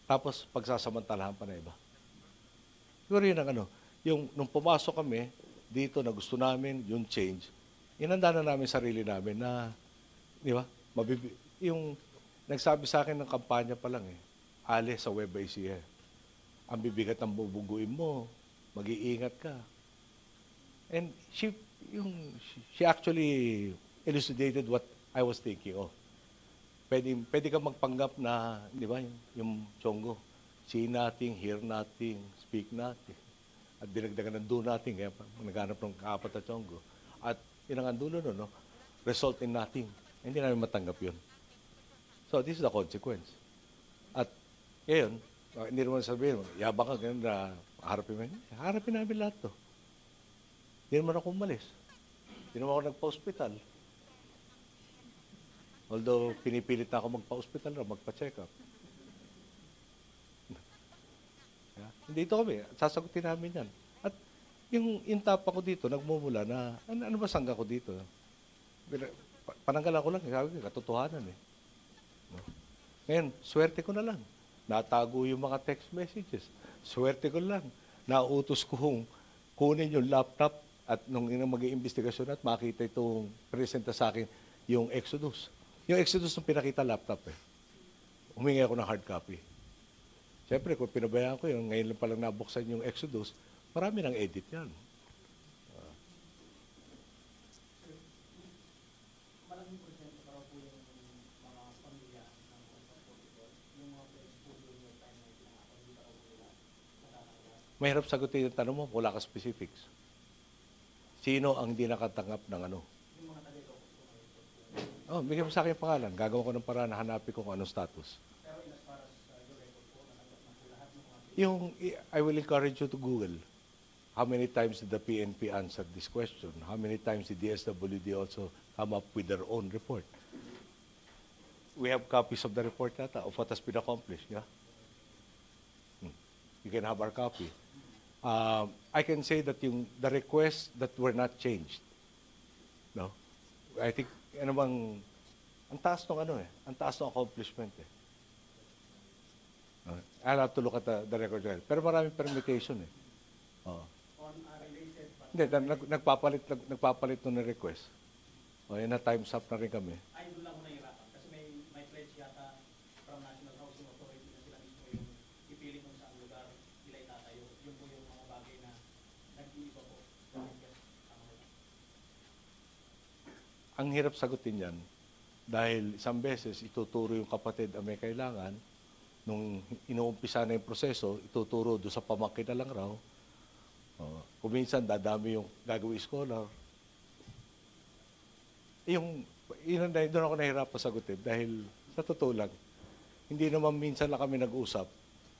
Tapos, pagsasamantalahan pa na iba. Siguro yun ang nung pumasok kami, dito na gusto namin, yung change, inanda na namin sarili namin na, di ba, yung nagsabi sa akin ng kampanya pa lang ale sa web ICE. Ang bibigat ng bubuguin mo, mag-iingat ka. And she actually elucidated what I was thinking of. Pwede ka magpanggap na, di ba, yung Chongo, see nothing, hear nothing, speak nothing. At dinagdagan ng do nothing, kaya naghanap ng kaapat na Chongo. At yun ang dulo no? Result in nothing. Hindi namin matanggap yun. So, this is the consequence. At ngayon, hindi naman sabihin, yabang ka, ganun na harapin namin lahat to. Hindi naman ako umalis. Hindi naman ako nagpa-hospital. Although, pinipilit na ako magpa-hospital na, magpa-check up. Dito kami, sasagutin namin yan. At yung tapa ko dito, nagmumula na, ano ba sangga ko dito? Pananggalan ko lang, sabi ko, katotohanan No? Ngayon, swerte ko na lang. Natago yung mga text messages. Swerte ko lang. Nautos ko kunin yung laptop at nung mag-iimbestigasyon at makita itong presenta sa akin yung Exodus. Yung Exodus nung pinakita laptop humingi ako ng hard copy. Siyempre, kung pinabayaan ko yun, ngayon lang palang nabuksan yung Exodus, marami nang edit yan. Malaking porsyento para po yung mga pamilya ng Contact yung mga exposure yung time na pinangako, hindi pa po nila natatanggap. Mahirap sagutin yung tanong mo, wala ka specifics. Sino ang di nakatanggap ng ano? Yung mga taga-ito Oh, bigyan mo sa akin yung pangalan. Gagawa ko ng paraan na hanapin ko kung anong status. Pero in as far as your record po, natanggap na po lahat ng mga I will encourage you to Google. How many times did the PNP answer this question? How many times did the SWD also come up with their own report? We have copies of the report yata of what has been accomplished. Yeah? You can have our copy. I can say that the requests that were not changed. No? I think, ang taas ng ang taas ng accomplishment I'll have to look at the record. Pero maraming permutation Oo. on related Hindi, nagpapalit nung request. Yan na, time's up na rin kami. ay doon lang ko nahihirapan kasi may pledge yata from National Housing Authority na sila mismo yung ipili kung saan lugar nila itatayo. Yun po yung mga bagay na nag-iiba po. Ang hirap sagutin yan dahil isang beses ituturo yung kapatid ang may kailangan. Nung inuumpisa na yung proseso, ituturo doon sa pamangkin na lang raw. Kung minsan, dadami yung gagawin scholar. Doon ako nahirap sagutin dahil sa totoo lang, hindi naman minsan na kami nag-usap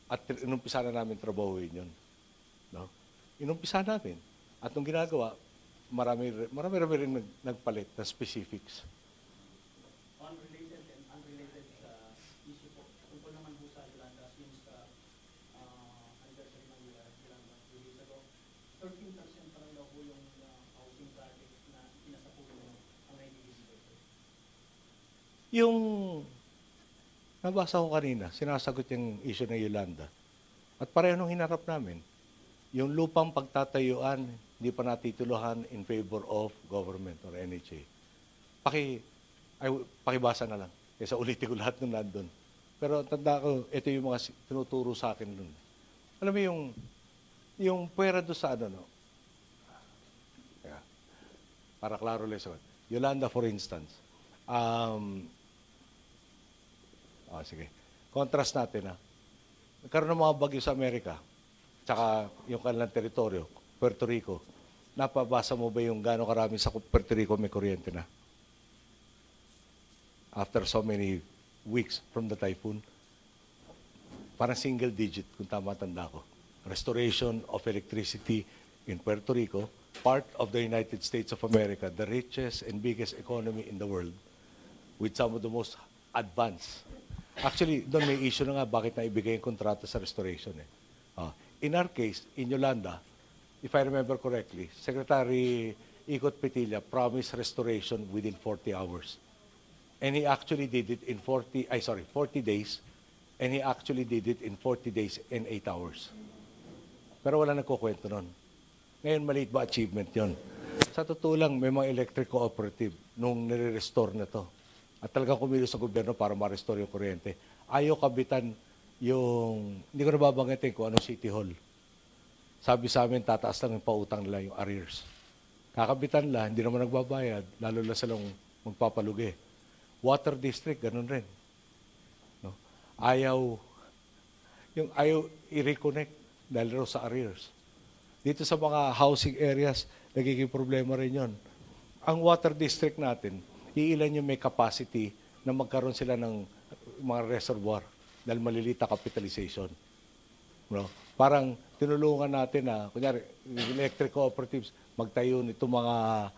at inumpisa na namin trabahuin yun. No? Inumpisa namin. At nung ginagawa, marami rin nagpalit na specifics. Unrelated and unrelated sa issue po. Tungkol naman po sa Yolanda, since anniversary ng Yolanda 2 days ago, 13% pa lang daw po yung Yung nabasa ko kanina, sinasagot yung issue ng Yolanda. At pareho nung hinarap namin, yung lupang pagtatayuan, hindi pa natituluhan in favor of government or NHA. Pakibasa na lang. Kaysa ulitin ko lahat nung nandun. Pero tanda ko, ito yung mga tinuturo sa akin nun. Alam mo yung pwera doon sa ano, no? Yeah. Para klaro lesson. Yolanda, for instance. Sige. Contrast natin, ha. Nagkaroon ng mga bagyo sa Amerika, tsaka yung kanilang teritoryo, Puerto Rico. Napabasa mo ba yung gano'ng karami sa Puerto Rico may kuryente na? After so many weeks from the typhoon, parang single digit, kung tama tanda ko. Restoration of electricity in Puerto Rico, part of the United States of America, the richest and biggest economy in the world, with some of the most advanced. Actually, doon may issue na nga bakit na ibigay yung kontrata sa restoration. In our case, in Yolanda, if I remember correctly, Secretary Ikot Petilla promised restoration within 40 hours. And he actually did it in 40 days, and he actually did it in 40 days and 8 hours. Pero wala nagkukwento nun. Ngayon, maliit ba achievement yon? Sa totoo lang, may mga electric cooperative nung nire-restore na to. At talagang kumilos sa gobyerno para ma-restore yung kuryente. Ayaw kabitan yung, hindi ko nababanggitin kung anong City Hall. Sabi sa amin, tataas lang yung pautang nila, yung arrears. Kakabitan lang, hindi naman nagbabayad, lalo na silang magpapalugi. Water District, ganun rin. No? Ayaw i-reconnect dahil raw sa arrears. Dito sa mga housing areas, nagiging problema rin yon. Ang Water District natin, iilan yung may capacity na magkaroon sila ng mga reservoir dahil malilita capitalization. No? Parang tinulungan natin na, kunyari, electric cooperatives, magtayo nito mga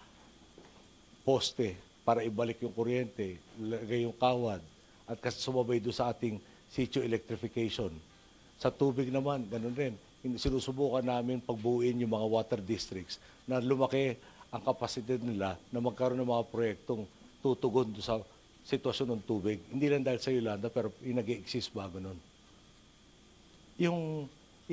poste para ibalik yung kuryente, lagay yung kawad, at kasi sumabay doon sa ating sitio electrification. Sa tubig naman, ganun rin. Sinusubukan namin pagbuuin yung mga water districts na lumaki ang kapasidad nila na magkaroon ng mga proyektong tutugon doon sa sitwasyon ng tubig. Hindi lang dahil sa Yolanda, pero yung nag-exist bago nun. Yung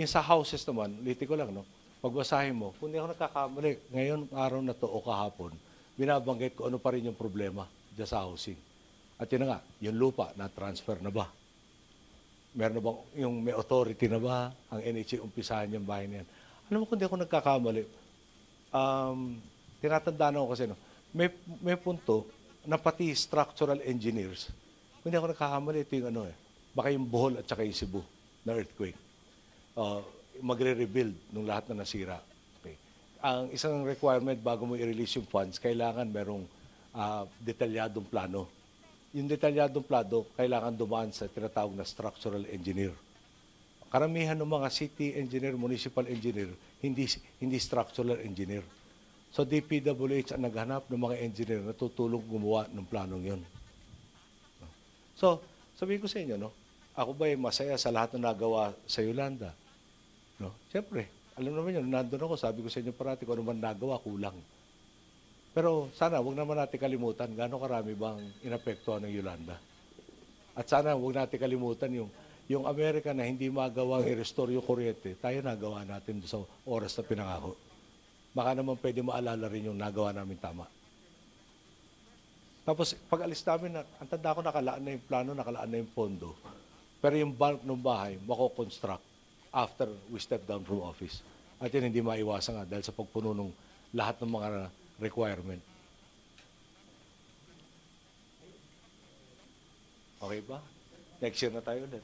sa houses naman, liti ko lang, no? Pagbasahin mo, kung hindi ako nagkakamali, ngayon, araw na to o kahapon, binabanggit ko ano pa rin yung problema dyan sa housing. At yun na nga, yung lupa, na-transfer na ba? Meron na bang, yung may authority na ba? Ang NHA, umpisahan yung bahay na yan. Alam mo, kung hindi ako nagkakamali, tinatandaan ako kasi, no? May punto na pati structural engineers, kung hindi ako nagkakamali, ito yung baka yung Bohol at saka yung Cebu na earthquake. Magre-rebuild nung lahat na nasira. Okay. Ang isang requirement bago mo i-release yung funds, kailangan merong detalyadong plano. Yung detalyadong plano, kailangan dumaan sa tinatawag na structural engineer. Karamihan ng mga city engineer, municipal engineer, hindi structural engineer. So DPWH ang naghanap ng mga engineer na tutulong gumawa ng planong yon. So, sabihin ko sa inyo, no? Ako ba ay masaya sa lahat na nagawa sa Yolanda? No? Siyempre, alam naman yun, nandun ako, sabi ko sa inyo parati, kung ano man nagawa, kulang. Pero sana, huwag naman natin kalimutan, gaano karami bang inapektuhan ng Yolanda? At sana, huwag natin kalimutan yung Amerika na hindi magawang i-restore yung kuryente, tayo nagawa natin sa oras na pinangako. Baka naman pwede maalala rin yung nagawa namin tama. Tapos, pag alis namin, ang tanda ko nakalaan na yung plano, nakalaan na yung pondo. Pero yung bulk ng bahay, mako-construct after we step down from office. At yun hindi maiwasan nga dahil sa pagpuno ng lahat ng mga requirement. Okay ba? Next year na tayo ulit.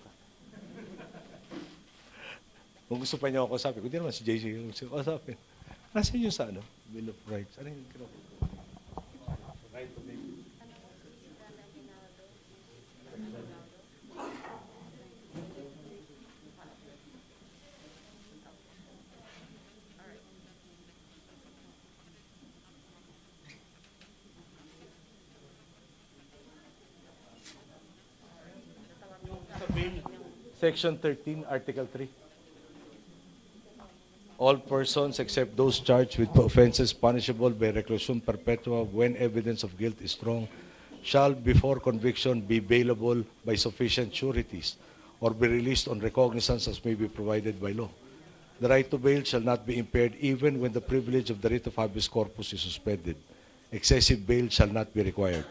Kung gusto pa niyo ako kausapin, kung di naman si JC yung gusto kausapin. Nasaan yung sa Bill of Rights? Ano yung right to make? Section 13, Article 3. All persons except those charged with offenses punishable by reclusion perpetua when evidence of guilt is strong shall before conviction be bailable by sufficient sureties or be released on recognizance as may be provided by law. The right to bail shall not be impaired even when the privilege of the writ of habeas corpus is suspended. Excessive bail shall not be required.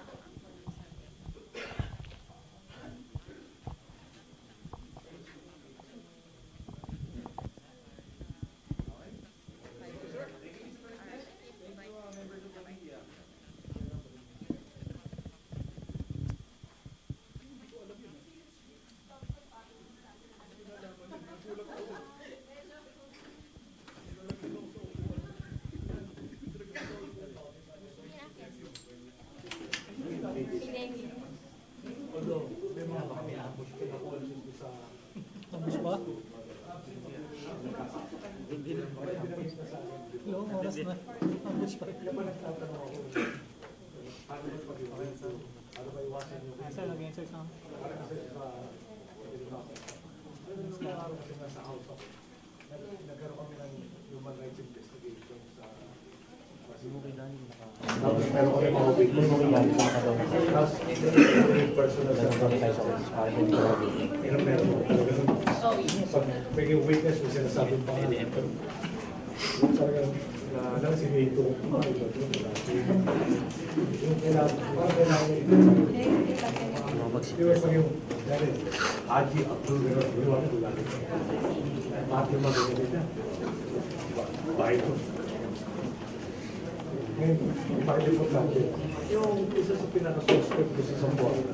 Pero kami mga witness na yan. Tapos, personal sa pag may witness mo sinasabing pangalan. Talagang lang si Mayto. Yung kailangan di ba pag yung Haji Abdul Gawin Tulan. Pati magagamit na. Bahay ko. Ngayon, pakilipot natin. Yung isa sa pinaka-suspect ko sa Sambuanga,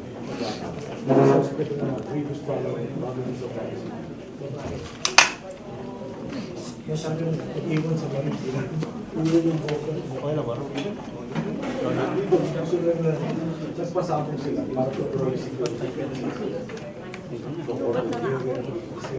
naka-suspect na previous following bago ng surprise. Yung sabi nung nag-iwan sa Valentina, ulo yung vocal. Okay na ba? Susunod na, tapos pasabog sila para to-prolising.